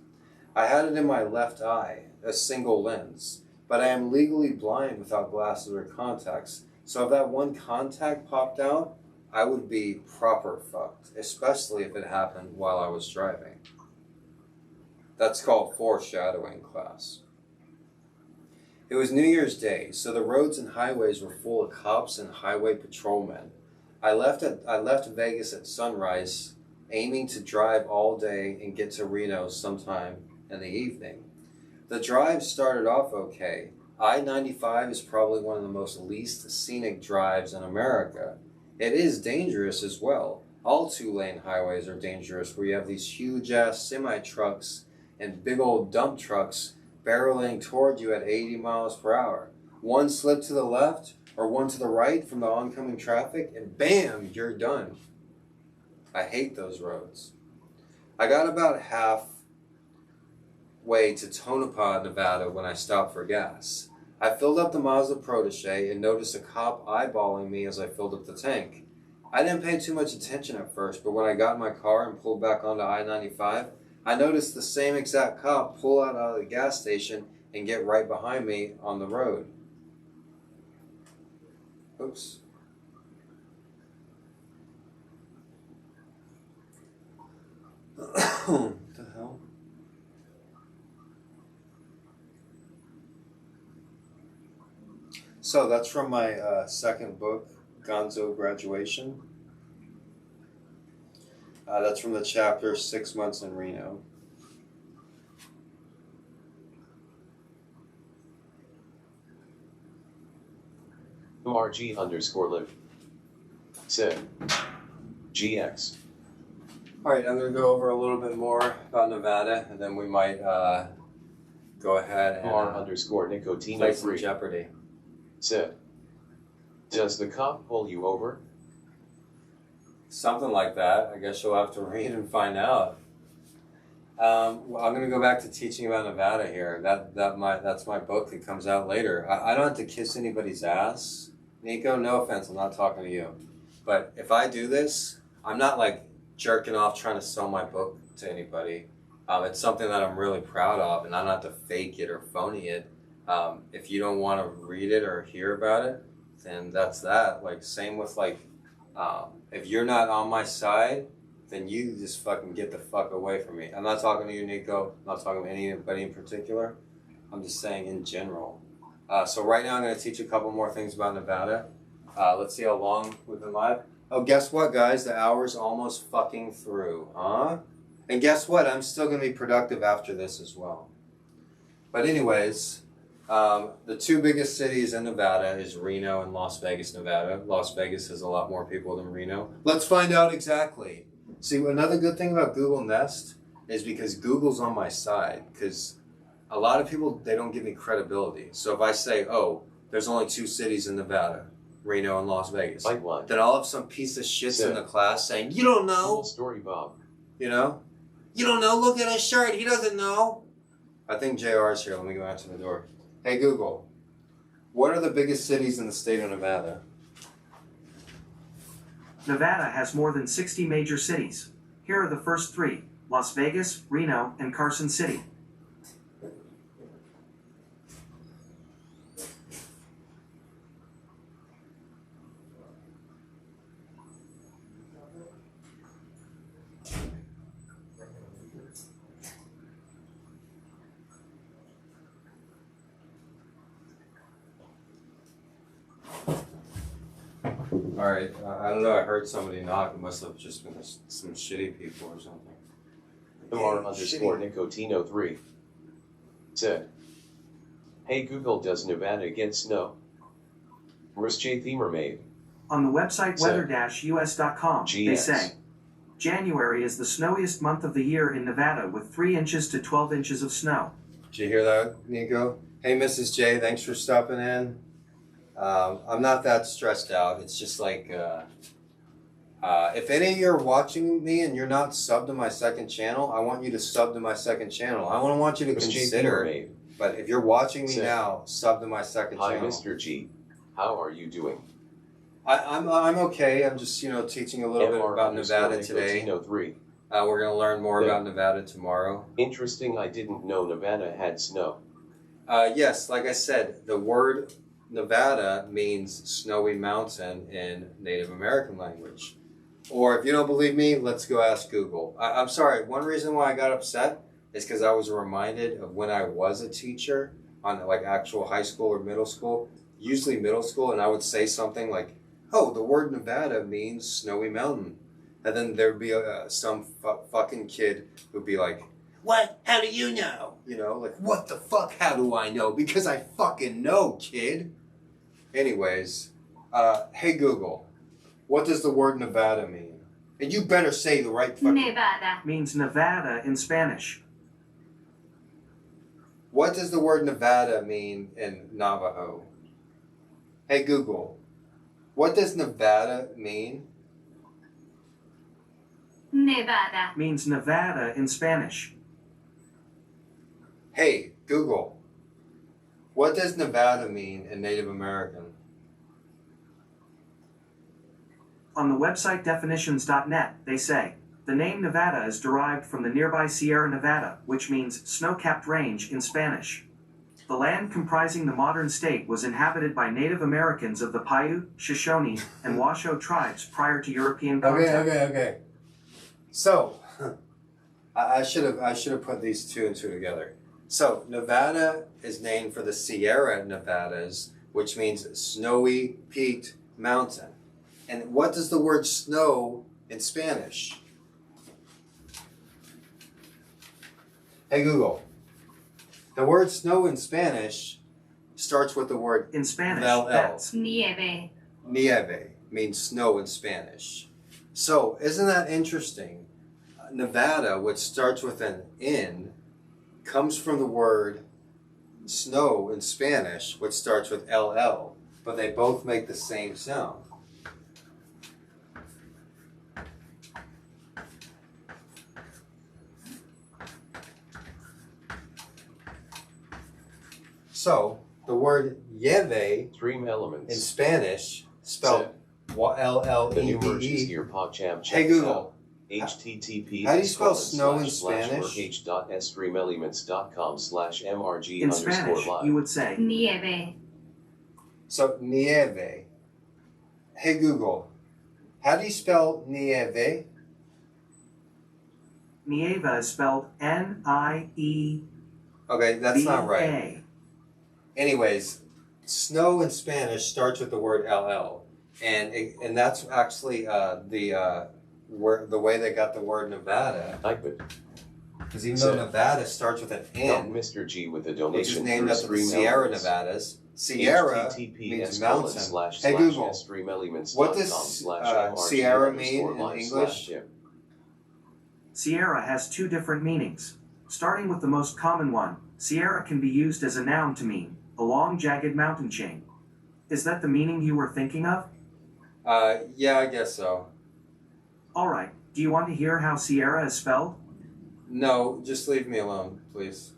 [SPEAKER 6] I had it in my left eye, a single lens, but I am legally blind without glasses or contacts, so if that one contact popped out, I would be proper fucked, especially if it happened while I was driving. That's called foreshadowing, class. It was New Year's Day, so the roads and highways were full of cops and highway patrolmen. I left Vegas at sunrise, aiming to drive all day and get to Reno sometime in the evening. The drive started off okay. I-95 is probably one of the most least scenic drives in America. It is dangerous as well. All 2-lane highways are dangerous, where you have these huge-ass semi-trucks and big old dump trucks barreling toward you at 80 miles per hour. One slip to the left or one to the right from the oncoming traffic, and bam, you're done. I hate those roads. I got about halfway to Tonopah, Nevada when I stopped for gas. I filled up the Mazda Protege and noticed a cop eyeballing me as I filled up the tank. I didn't pay too much attention at first, but when I got in my car and pulled back onto I-95, I noticed the same exact cop pull out of the gas station and get right behind me on the road. Oops. What the hell? So that's from my second book, Gonzo Graduation. That's from the chapter 6 Months in Reno.
[SPEAKER 1] MRG_live. Said. GX.
[SPEAKER 6] Alright, I'm going to go over a little bit more about Nevada, and then we might go ahead and play some
[SPEAKER 1] R_Nicotino3.
[SPEAKER 6] Jeopardy.
[SPEAKER 1] Said. Does the cop pull you over?
[SPEAKER 6] Something like that. I guess you'll have to read and find out. Well, I'm going to go back to teaching about Nevada here. That's my book that comes out later. I don't have to kiss anybody's ass. Nico, no offense, I'm not talking to you. But if I do this, I'm not like jerking off trying to sell my book to anybody. It's something that I'm really proud of, and I don't have to fake it or phony it. If you don't want to read it or hear about it, then that's that. Like, same with like, if you're not on my side, then you just fucking get the fuck away from me. I'm not talking to you, Nico. I'm not talking to anybody in particular. I'm just saying in general. So right now I'm going to teach a couple more things about Nevada. Let's see how long we've been live. Oh, guess what, guys? The hour's almost fucking through, huh? And guess what? I'm still going to be productive after this as well. But anyways, the two biggest cities in Nevada is Reno and Las Vegas, Nevada. Las Vegas has a lot more people than Reno. Let's find out exactly. See, another good thing about Google Nest is because Google's on my side. Because a lot of people, they don't give me credibility. So if I say, oh, there's only two cities in Nevada, Reno and Las Vegas, then I'll have some piece of shit in the class saying, you don't know.
[SPEAKER 1] Cool story, Bob.
[SPEAKER 6] You know? You don't know? Look at his shirt. He doesn't know. I think JR's here. Let me go answer the door. Hey, Google. What are the biggest cities in the state of Nevada?
[SPEAKER 5] Nevada has more than 60 major cities. Here are the first three: Las Vegas, Reno, and Carson City.
[SPEAKER 6] Alright, I don't know, I heard somebody knock. It must have just been some shitty people or something.
[SPEAKER 1] MR_Nicotino3 said, hey Google, does Nevada get snow? J Themer made.
[SPEAKER 5] On the website weather-us.com, they say, January is the snowiest month of the year in Nevada with 3 inches to 12 inches of snow.
[SPEAKER 6] Did you hear that, Nico? Hey, Mrs. J, thanks for stopping in. I'm not that stressed out. It's just like, if any of you are watching me and you're not subbed to my second channel, I want you to sub to my second channel. I don't want you to consider, but if you're watching me now, sub to my second channel.
[SPEAKER 1] Hi, Mr. G. How are you doing?
[SPEAKER 6] I'm okay. I'm just, teaching a little bit about Nevada today. We're going to learn more about Nevada tomorrow.
[SPEAKER 1] Interesting. I didn't know Nevada had snow.
[SPEAKER 6] Yes, like I said, the word Nevada means snowy mountain in Native American language. Or if you don't believe me, let's go ask Google. I'm sorry, one reason why I got upset is because I was reminded of when I was a teacher on like actual high school or middle school, usually middle school, and I would say something like, oh, the word Nevada means snowy mountain. And then there'd be some fucking kid who'd be like, what? How do you know? Like, what the fuck? How do I know? Because I fucking know, kid. Anyways, hey Google, what does the word Nevada mean? And you better say the right fucking...
[SPEAKER 5] Nevada means Nevada in Spanish.
[SPEAKER 6] What does the word Nevada mean in Navajo? Hey Google, what does Nevada mean?
[SPEAKER 5] Nevada means Nevada in Spanish.
[SPEAKER 6] Hey Google, what does Nevada mean in Native American?
[SPEAKER 5] On the website definitions.net, they say, the name Nevada is derived from the nearby Sierra Nevada, which means snow-capped range in Spanish. The land comprising the modern state was inhabited by Native Americans of the Paiute, Shoshone, and Washoe tribes prior to European contact.
[SPEAKER 6] Okay. So, I should have put these two and two together. So, Nevada is named for the Sierra Nevadas, which means snowy peaked mountain. And what does the word snow in Spanish? Hey Google, the word snow in Spanish starts with the word
[SPEAKER 5] In Spanish,
[SPEAKER 6] LL.
[SPEAKER 5] that's
[SPEAKER 7] Nieve.
[SPEAKER 6] Nieve means snow in Spanish. So, isn't that interesting? Nevada, which starts with an N, comes from the word snow in Spanish, which starts with LL, but they both make the same sound. So, the word lleve
[SPEAKER 1] Stream
[SPEAKER 6] in
[SPEAKER 1] elements.
[SPEAKER 6] Spanish, spelled L-L-E-V-E.
[SPEAKER 1] The new merges here, PogChamp.
[SPEAKER 6] Hey Google,
[SPEAKER 1] HTTP.
[SPEAKER 6] how do you spell snow in Spanish?
[SPEAKER 1] h.streamelements.com/mrg
[SPEAKER 5] in Spanish,
[SPEAKER 1] live.
[SPEAKER 5] you would say
[SPEAKER 7] Nieve.
[SPEAKER 6] So, nieve. Hey Google, how do you spell nieve?
[SPEAKER 5] Nieva is spelled N-I-E-V-A.
[SPEAKER 6] Okay, that's not right. Anyways, snow in Spanish starts with the word LL, and that's actually the way they got the word Nevada. Because even though Nevada starts with an N,
[SPEAKER 1] Mr.G with a
[SPEAKER 6] which
[SPEAKER 1] donation
[SPEAKER 6] is named after the
[SPEAKER 1] Stream
[SPEAKER 6] Sierra
[SPEAKER 1] Elements.
[SPEAKER 6] Nevadas. Sierra means mountain. Hey Google, what does Sierra mean in English?
[SPEAKER 5] Sierra has two different meanings. Starting with the most common one, Sierra can be used as a noun to mean a long, jagged mountain chain. Is that the meaning you were thinking of?
[SPEAKER 6] Yeah, I guess so.
[SPEAKER 5] Alright, do you want to hear how Sierra is spelled?
[SPEAKER 6] No, just leave me alone, please.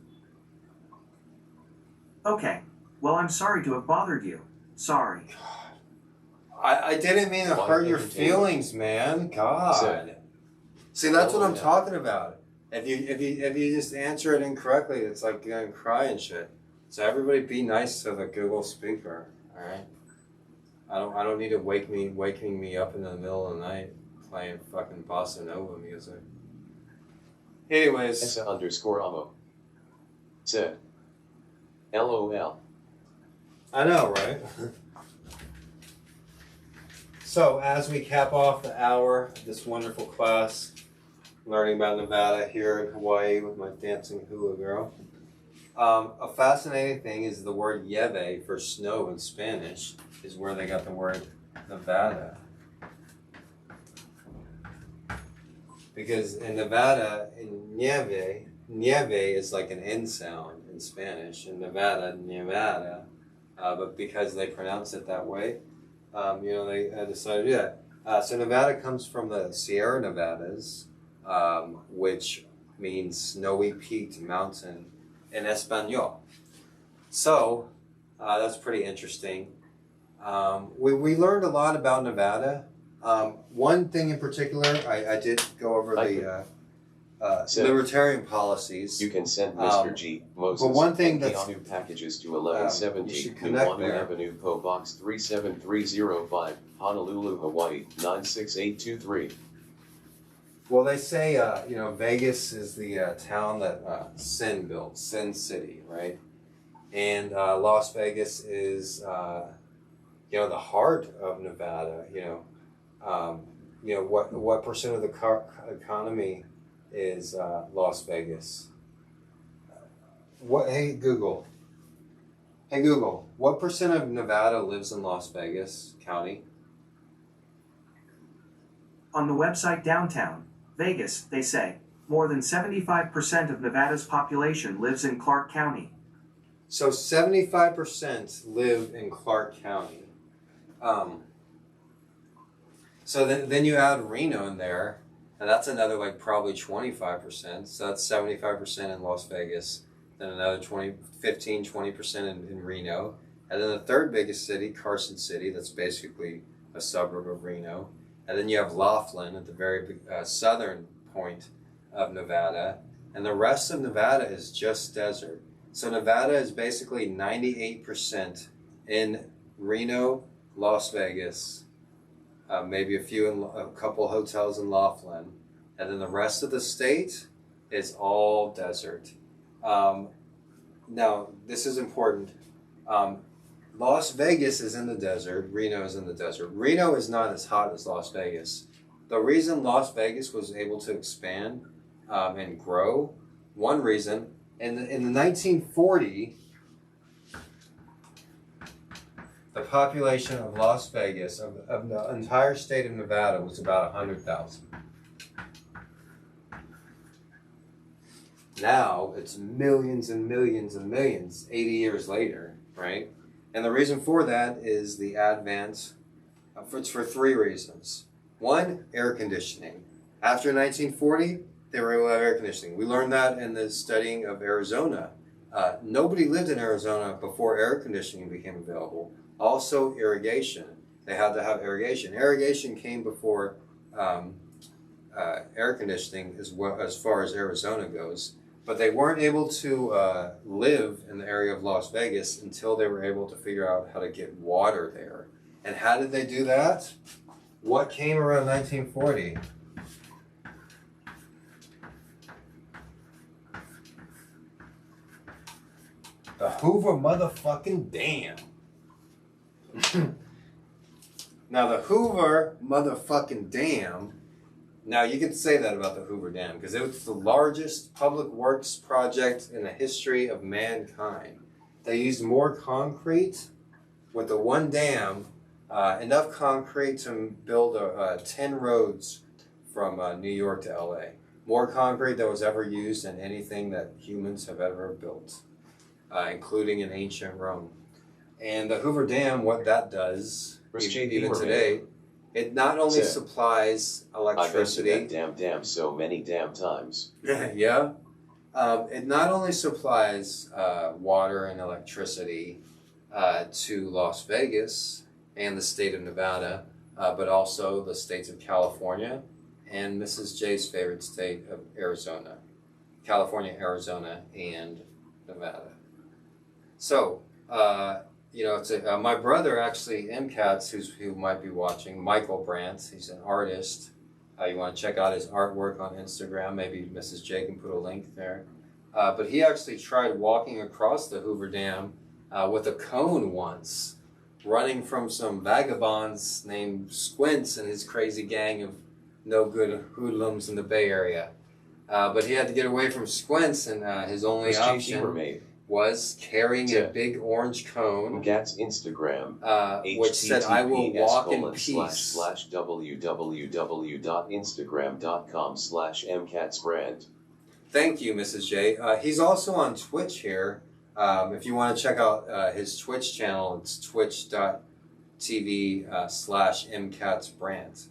[SPEAKER 5] Okay, well, I'm sorry to have bothered you. Sorry.
[SPEAKER 6] I didn't mean to hurt your feelings, man. God. See, that's what I'm talking about. If you just answer it incorrectly, it's like you're gonna cry and shit. So everybody be nice to the Google speaker, all right? I don't need it waking me up in the middle of the night playing fucking bossa nova music. Anyways,
[SPEAKER 1] Essa_amo said, LOL.
[SPEAKER 6] I know, right? So as we cap off the hour of this wonderful class, learning about Nevada here in Hawaii with my dancing hula girl. A fascinating thing is the word lleve for snow in Spanish is where they got the word Nevada. Because in Nevada, in nieve is like an N sound in Spanish. In Nevada, Nevada. But because they pronounce it that way, they decided to do that. So Nevada comes from the Sierra Nevadas, which means snowy peaked mountain in Espanol. So that's pretty interesting. We learned a lot about Nevada. One thing in particular, I did go over the libertarian policies.
[SPEAKER 1] You can send Mr.G, Moses,
[SPEAKER 6] but one thing that's
[SPEAKER 1] new packages to 1170 Nuanu Avenue, PO Box 37305, Honolulu, Hawaii 96823.
[SPEAKER 6] Well, they say, Vegas is the town that Sin built, Sin City, right? And Las Vegas is, the heart of Nevada. What percent of the economy is Las Vegas? Hey Google, what percent of Nevada lives in Las Vegas County?
[SPEAKER 5] On the website Downtown Vegas, they say, more than 75% of Nevada's population lives in Clark County.
[SPEAKER 6] So 75% live in Clark County. So then you add Reno in there, and that's another probably 25%. So that's 75% in Las Vegas. Then another 15-20% in Reno. And then the third biggest city, Carson City, that's basically a suburb of Reno. And then you have Laughlin at the very southern point of Nevada. And the rest of Nevada is just desert. So Nevada is basically 98% in Reno, Las Vegas, maybe a couple hotels in Laughlin. And then the rest of the state is all desert. Now, this is important. Las Vegas is in the desert. Reno is in the desert. Reno is not as hot as Las Vegas. The reason Las Vegas was able to expand and grow one reason. In the 1940, the population of Las Vegas, of the entire state of Nevada, was about 100,000. Now it's millions and millions and millions 80 years later, right? And the reason for that is the advent, it's for three reasons. One, air conditioning. After 1940, they were able to have air conditioning. We learned that in the studying of Arizona. Nobody lived in Arizona before air conditioning became available. Also, irrigation. They had to have irrigation. Irrigation came before air conditioning as far as Arizona goes. But they weren't able to live in the area of Las Vegas until they were able to figure out how to get water there. And how did they do that? What came around 1940? The Hoover motherfucking Dam. Now the Hoover motherfucking Dam, now you can say that about the Hoover Dam because it was the largest public works project in the history of mankind. They used more concrete with the one dam, enough concrete to build 10 roads from New York to LA. More concrete that was ever used in anything that humans have ever built, including in ancient Rome. And the Hoover Dam, what that does, even today, it not only supplies electricity.
[SPEAKER 1] I've been to that dam so many damn times.
[SPEAKER 6] Yeah. It not only supplies water and electricity to Las Vegas and the state of Nevada, but also the states of California and Mrs. J's favorite state of Arizona. California, Arizona, and Nevada. So, it's my brother actually, MCATS, who might be watching, Michael Brandt, he's an artist. You want to check out his artwork on Instagram, maybe Mrs. J can put a link there. But he actually tried walking across the Hoover Dam with a cone once, running from some vagabonds named Squints and his crazy gang of no-good hoodlums in the Bay Area. But he had to get away from Squints, and his only option was carrying a big orange cone.
[SPEAKER 1] MCAT's Instagram,
[SPEAKER 6] which said, "I will walk in peace."
[SPEAKER 1] www.instagram.com/mcatsbrand.
[SPEAKER 6] Thank you, Mrs. J. He's also on Twitch here. If you want to check out his Twitch channel, it's twitch.tv/mcatsbrand.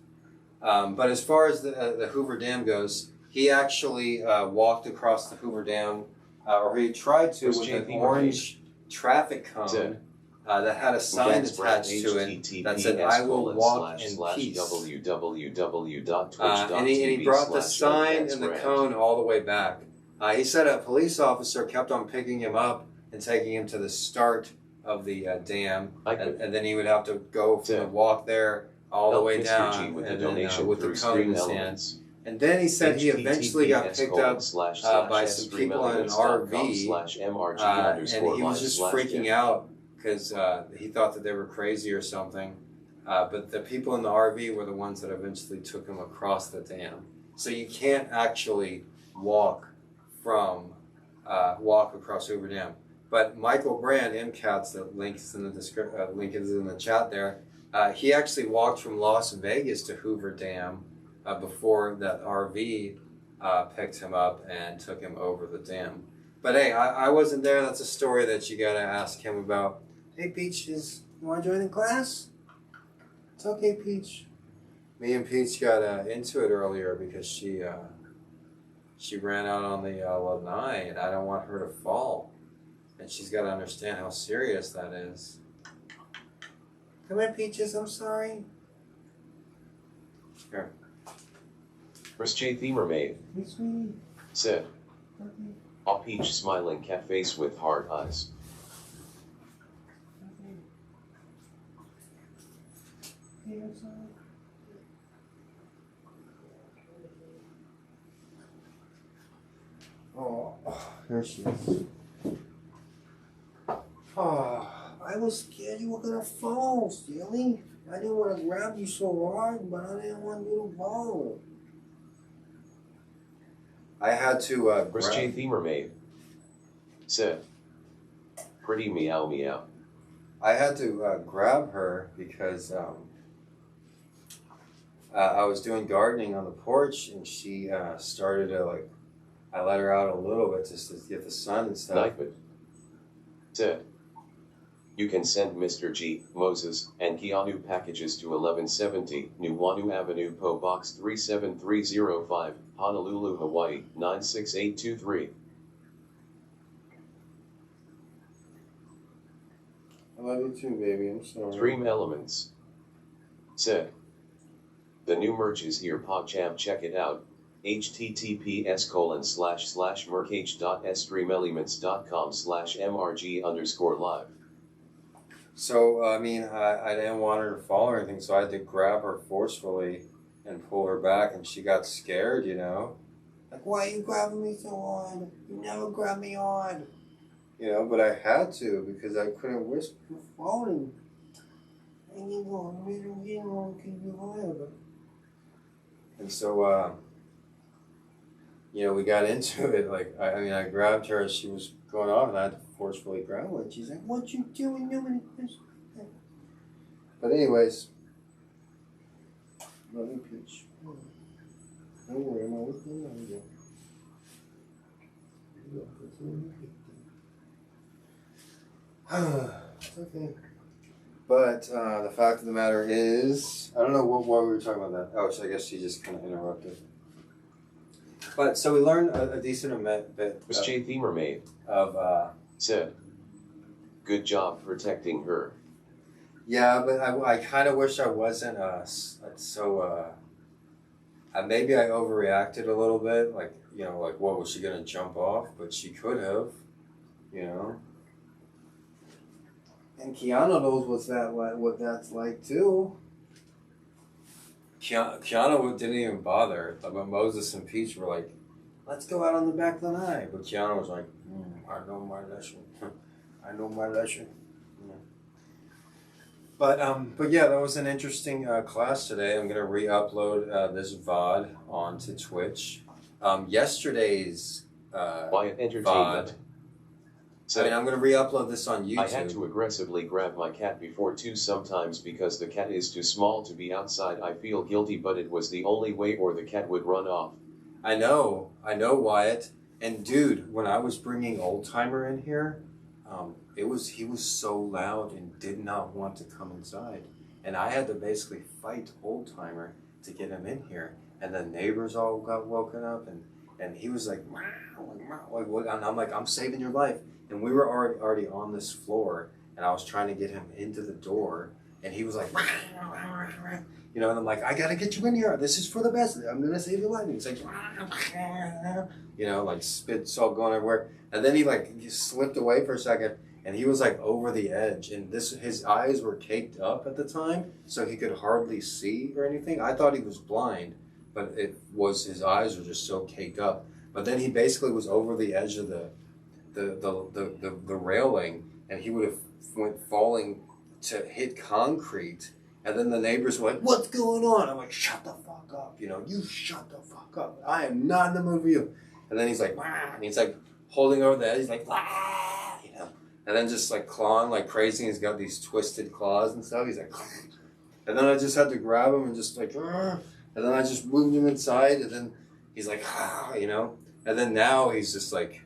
[SPEAKER 6] But as far as the Hoover Dam goes, he actually walked across the Hoover Dam, or he tried to, with an orange traffic cone that had a sign attached to it that said, "I will walk in peace." And he brought the sign and the cone all the way back. He said a police officer kept on picking him up and taking him to the start of the dam, and then he would have to go from the walk there all the way down with the cone in his hands. And then he said he eventually got picked up by some people in an RV, and he was just freaking out because he thought that they were crazy or something. But the people in the RV were the ones that eventually took him across the dam. So you can't actually walk across Hoover Dam. But Michael Brand, MCATS, the link is in the link is in the chat there. He actually walked from Las Vegas to Hoover Dam before that RV picked him up and took him over the dam. But hey, I wasn't there. That's a story that you gotta ask him about. Hey, Peaches, you want to join the class? It's okay, Peach. Me and Peach got into it earlier because she ran out on the lanai, and I don't want her to fall. And she's got to understand how serious that is. Come here, Peaches. I'm sorry. Here.
[SPEAKER 1] Chris J. The Mermaid said, "A peach smiling cat face with hard eyes."
[SPEAKER 6] Oh, there she is. Oh, I was scared you were gonna fall, Steely. I didn't want to grab you so hard, but I didn't want you to fall. I had to
[SPEAKER 1] Chris J. Themer made. Said. Pretty meow meow.
[SPEAKER 6] I had to grab her because I was doing gardening on the porch, and she started to like. I let her out a little bit just to get the sun and stuff.
[SPEAKER 1] Nightbit. Said. You can send Mr. G, Moses, and Keanu packages to 1170 Nuuanu Avenue, PO Box 37305, Honolulu, Hawaii 96823.
[SPEAKER 6] I love you too, baby. I'm sorry.
[SPEAKER 1] Dream Elements. Said. The new merch is here, PogChamp, check it out. https://merch.streamelements.com/mrg_live.
[SPEAKER 6] So, I mean, I didn't want her to fall or anything, so I had to grab her forcefully and pull her back, and she got scared, you know? Like, why are you grabbing me so hard? You never grab me hard. You know, but I had to because I couldn't risk you falling. And so, you know, we got into it. Like, I mean, I grabbed her as she was going off, and I had to forcefully grab her. And she's like, "What you doing? Nobody." But anyways, love you, Peach. Don't worry, I'm always going on you. It's okay. But the fact of the matter is, I don't know why we were talking about that. Oh, so I guess she just kind of interrupted. But so we learned a decent bit.
[SPEAKER 1] Chris J. Themer made.
[SPEAKER 6] Of
[SPEAKER 1] Said. Good job protecting her.
[SPEAKER 6] Yeah, but I kind of wish I wasn't so. Maybe I overreacted a little bit. Like, you know, like what was she gonna jump off? But she could have, you know. And Keanu knows what that's like too. Keanu didn't even bother. But Moses and Peach were like, "Let's go out on the back lanai." But Keanu was like, "I know my lesson. I know my lesson." Yeah. But yeah, that was an interesting class today. I'm gonna re-upload this VOD onto Twitch. Yesterday's
[SPEAKER 1] Wyatt Entertainment.
[SPEAKER 6] VOD. I mean, I'm going to re-upload this on YouTube.
[SPEAKER 1] I had to aggressively grab my cat before too sometimes because the cat is too small to be outside. I feel guilty, but it was the only way or the cat would run off.
[SPEAKER 6] I know, Wyatt. And dude, when I was bringing Old Timer in here, he was so loud and did not want to come inside. And I had to basically fight Old Timer to get him in here. And the neighbors all got woken up, and he was like, and I'm like, I'm saving your life. And we were already on this floor, and I was trying to get him into the door, and he was like, you know, and I'm like, I gotta get you in here. This is for the best. I'm gonna save your life. And he's like, you know, like spit's all going everywhere. And then he slipped away for a second, and he was like over the edge, and his eyes were caked up at the time, so he could hardly see or anything. I thought he was blind, but it was his eyes were just so caked up. But then he basically was over the edge of the railing, and he would have went falling to hit concrete, and then the neighbors were like, "What's going on?" I'm like, "Shut the fuck up, you know, you shut the fuck up. I am not in the mood for you." And then he's like, "Wah," and he's like holding over the edge, he's like, "Wah," you know, and then just like clawing like crazy. He's got these twisted claws and stuff. He's like, and then I just had to grab him and just like, and then I just moved him inside, and then he's like, you know, and then now he's just like,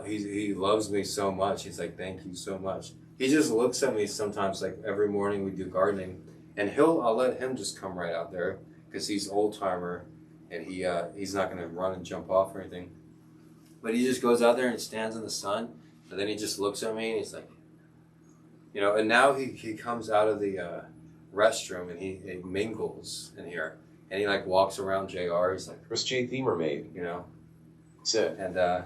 [SPEAKER 6] he loves me so much. He's like, "Thank you so much." He just looks at me sometimes, like every morning we do gardening, and I'll let him just come right out there because he's Old Timer, and he's not gonna run and jump off or anything. But he just goes out there and stands in the sun, and then he just looks at me and he's like, you know. And now he comes out of the restroom and he mingles in here, and he like walks around JR. He's like,
[SPEAKER 1] Chris J. Themer made.
[SPEAKER 6] You know,
[SPEAKER 1] Said.
[SPEAKER 6] and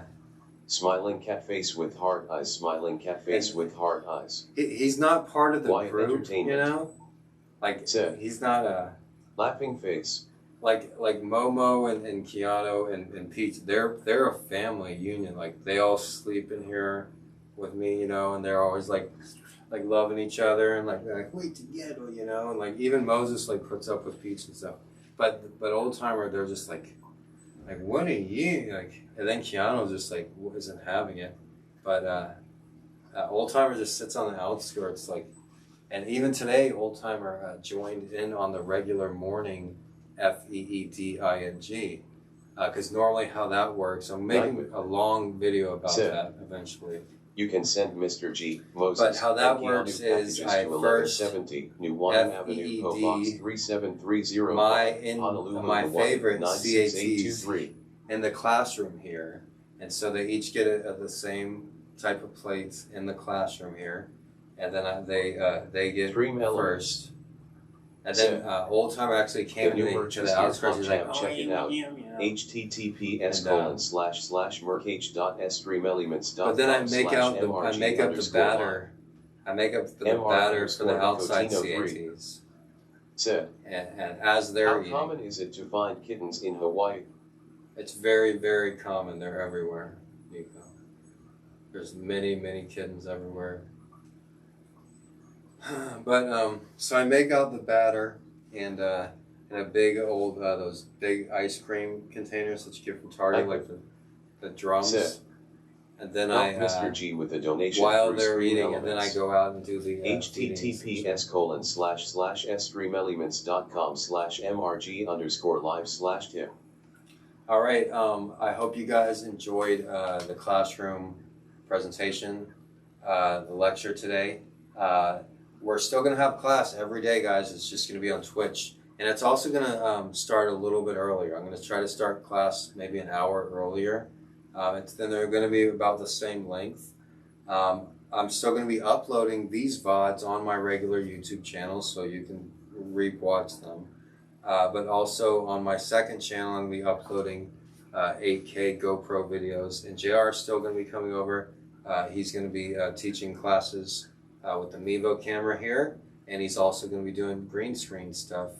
[SPEAKER 1] Smiling cat face with heart eyes. Smiling cat face with heart eyes.
[SPEAKER 6] he's not part of the
[SPEAKER 1] Wyatt
[SPEAKER 6] group, you
[SPEAKER 1] Entertainment.
[SPEAKER 6] know. Like
[SPEAKER 1] Said.
[SPEAKER 6] he's not a.
[SPEAKER 1] Laughing face.
[SPEAKER 6] Like Momo and Keanu and Pete, they're a family union. Like they all sleep in here with me, you know, and they're always like loving each other and like wait together, you know, and like even Moses like puts up with Peach and stuff. But Old Timer, they're just like like, what are you, like, and then Keanu just, like, isn't having it. But Old Timer just sits on the outskirts, like, and even today, Old Timer joined in on the regular morning FEEDING. Because normally how that works, I'm making a long video about that eventually.
[SPEAKER 1] You can send Mr. G, Moses,
[SPEAKER 6] but how that
[SPEAKER 1] and
[SPEAKER 6] works
[SPEAKER 1] Keanu
[SPEAKER 6] is
[SPEAKER 1] packages
[SPEAKER 6] I
[SPEAKER 1] to
[SPEAKER 6] first
[SPEAKER 1] 1170 New Wanham Avenue, PO Box 3730, Honolulu,
[SPEAKER 6] my
[SPEAKER 1] Hawaii,
[SPEAKER 6] favorite
[SPEAKER 1] 96823.
[SPEAKER 6] CATs in the classroom here, and so they each get the same type of plates in the classroom here, and then they get first. And then Old Timer actually came to the outskirts. He's like,
[SPEAKER 1] check it out. https://merch.streamelements.com/.
[SPEAKER 6] But then I make up the batter. I make up the batter for the outside CATs. And as they're eating.
[SPEAKER 1] How common is it to find kittens in Hawaii?
[SPEAKER 6] It's very, very common. They're everywhere, Nico. There's many, many kittens everywhere. But so I make out the batter and in a big old those big ice cream containers that you get from Target, like the drums. And then
[SPEAKER 1] Mr. G with a donation
[SPEAKER 6] while they're eating, and then I go out and do the
[SPEAKER 1] https://streamelements.com/streamelements.com/mrg_live/tip.
[SPEAKER 6] All right. I hope you guys enjoyed the classroom presentation, the lecture today. We're still going to have class every day, guys. It's just going to be on Twitch. And it's also going to start a little bit earlier. I'm going to try to start class maybe an hour earlier. Then they're going to be about the same length. I'm still going to be uploading these VODs on my regular YouTube channel so you can re-watch them. But also on my second channel, I'm going to be uploading 8K GoPro videos. And JR is still going to be coming over. He's going to be teaching classes with the Mevo camera here, and he's also going to be doing green screen stuff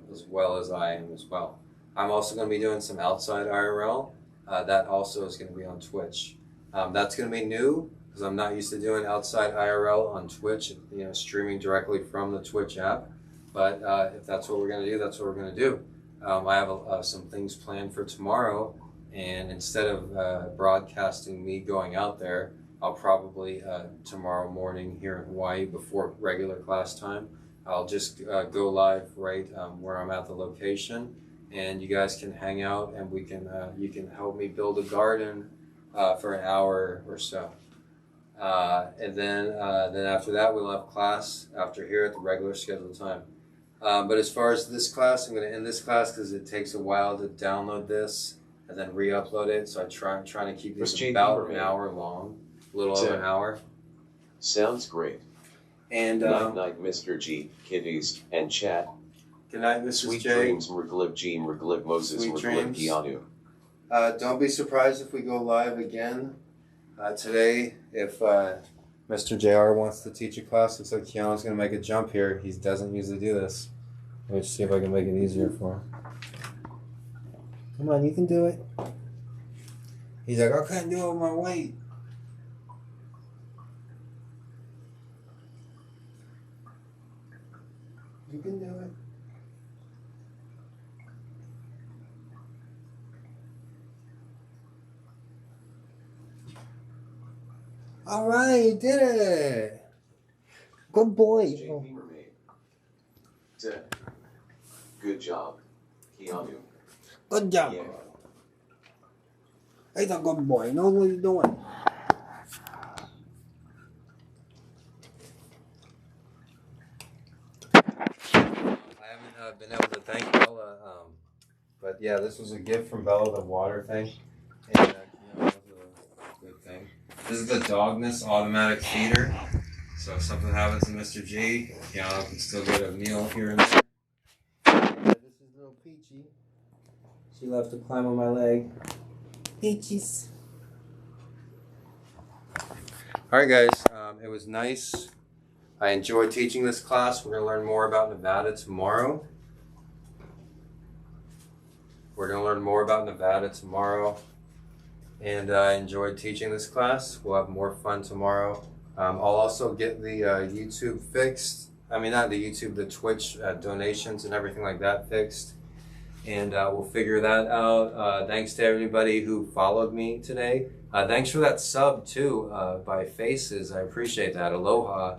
[SPEAKER 6] as well as I am as well. I'm also going to be doing some outside IRL. That also is going to be on Twitch. That's going to be new because I'm not used to doing outside IRL on Twitch, streaming directly from the Twitch app. But if that's what we're going to do, that's what we're going to do. I have some things planned for tomorrow, and instead of broadcasting me going out there, I'll probably tomorrow morning here in Hawaii before regular class time, I'll just go live right where I'm at the location, and you guys can hang out, and we can you can help me build a garden for an hour or so, and then after that we'll have class after here at the regular scheduled time. But as far as this class, I'm going to end this class because it takes a while to download this and then re-upload it. So I'm trying to keep these about an hour long. A little over an hour.
[SPEAKER 1] Sounds great.
[SPEAKER 6] And
[SPEAKER 1] night, Mr. G, kitties, and chat.
[SPEAKER 6] Good night, Mrs.
[SPEAKER 1] Sweet
[SPEAKER 6] J.
[SPEAKER 1] dreams, Mergliv G, Mergliv Moses, Mergliv Keanu.
[SPEAKER 6] Don't be surprised if we go live again today. If Mr. JR wants to teach a class, looks like Keanu's going to make a jump here. He doesn't usually do this. Let me see if I can make it easier for him. Come on, you can do it. He's like, I can't do it with my weight. You can do it. All right, you did it. Good boy.
[SPEAKER 1] Good job, Keanu.
[SPEAKER 6] Good job.
[SPEAKER 1] Yeah.
[SPEAKER 6] He's a good boy. He knows what he's doing. Been able to thank Bella, but yeah, this was a gift from Bella, the water thing, and that was a good thing. This is the Dogness automatic feeder, so if something happens to Mr. G, Keanu can still get a meal here and there. And this is little Peachy. She left to climb on my leg. Peaches. Alright guys, it was nice. I enjoyed teaching this class. We're going to learn more about Nevada tomorrow. And I enjoyed teaching this class. We'll have more fun tomorrow. I'll also get the YouTube fixed. I mean, not the YouTube, the Twitch donations and everything like that fixed. and we'll figure that out. Thanks to everybody who followed me today. Thanks for that sub too by Faces. I appreciate that. Aloha.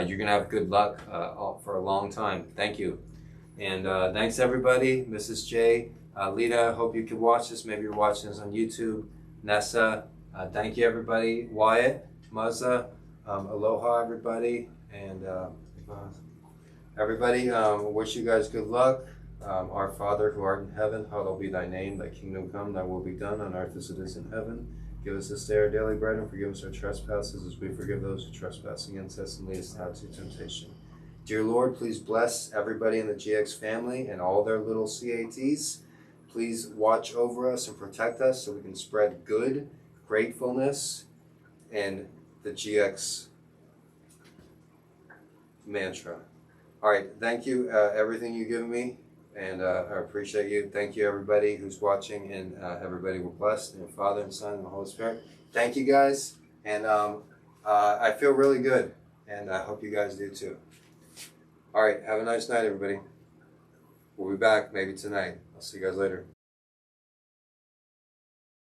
[SPEAKER 6] You're gonna have good luck for a long time. Thank you. And thanks everybody. Mrs. J, Lita, hope you can watch this. Maybe you're watching this on YouTube. Nessa, thank you everybody. Wyatt, Muzza, aloha everybody. And everybody, wish you guys good luck. Our Father who art in heaven, hallowed be thy name. Thy kingdom come, thy will be done on earth as it is in heaven. Give us this day our daily bread, and forgive us our trespasses as we forgive those who trespass against us, and lead us not into temptation. Dear Lord, please bless everybody in the GX family and all their little CATs. Please watch over us and protect us so we can spread good, gratefulness, and the GX mantra. All right, thank you, everything you've given me, and I appreciate you. Thank you, everybody who's watching, and everybody will bless in the Father and Son and the Holy Spirit. Thank you, guys, and I feel really good, and I hope you guys do too. All right, have a nice night, everybody. We'll be back maybe tonight. I'll see you guys later.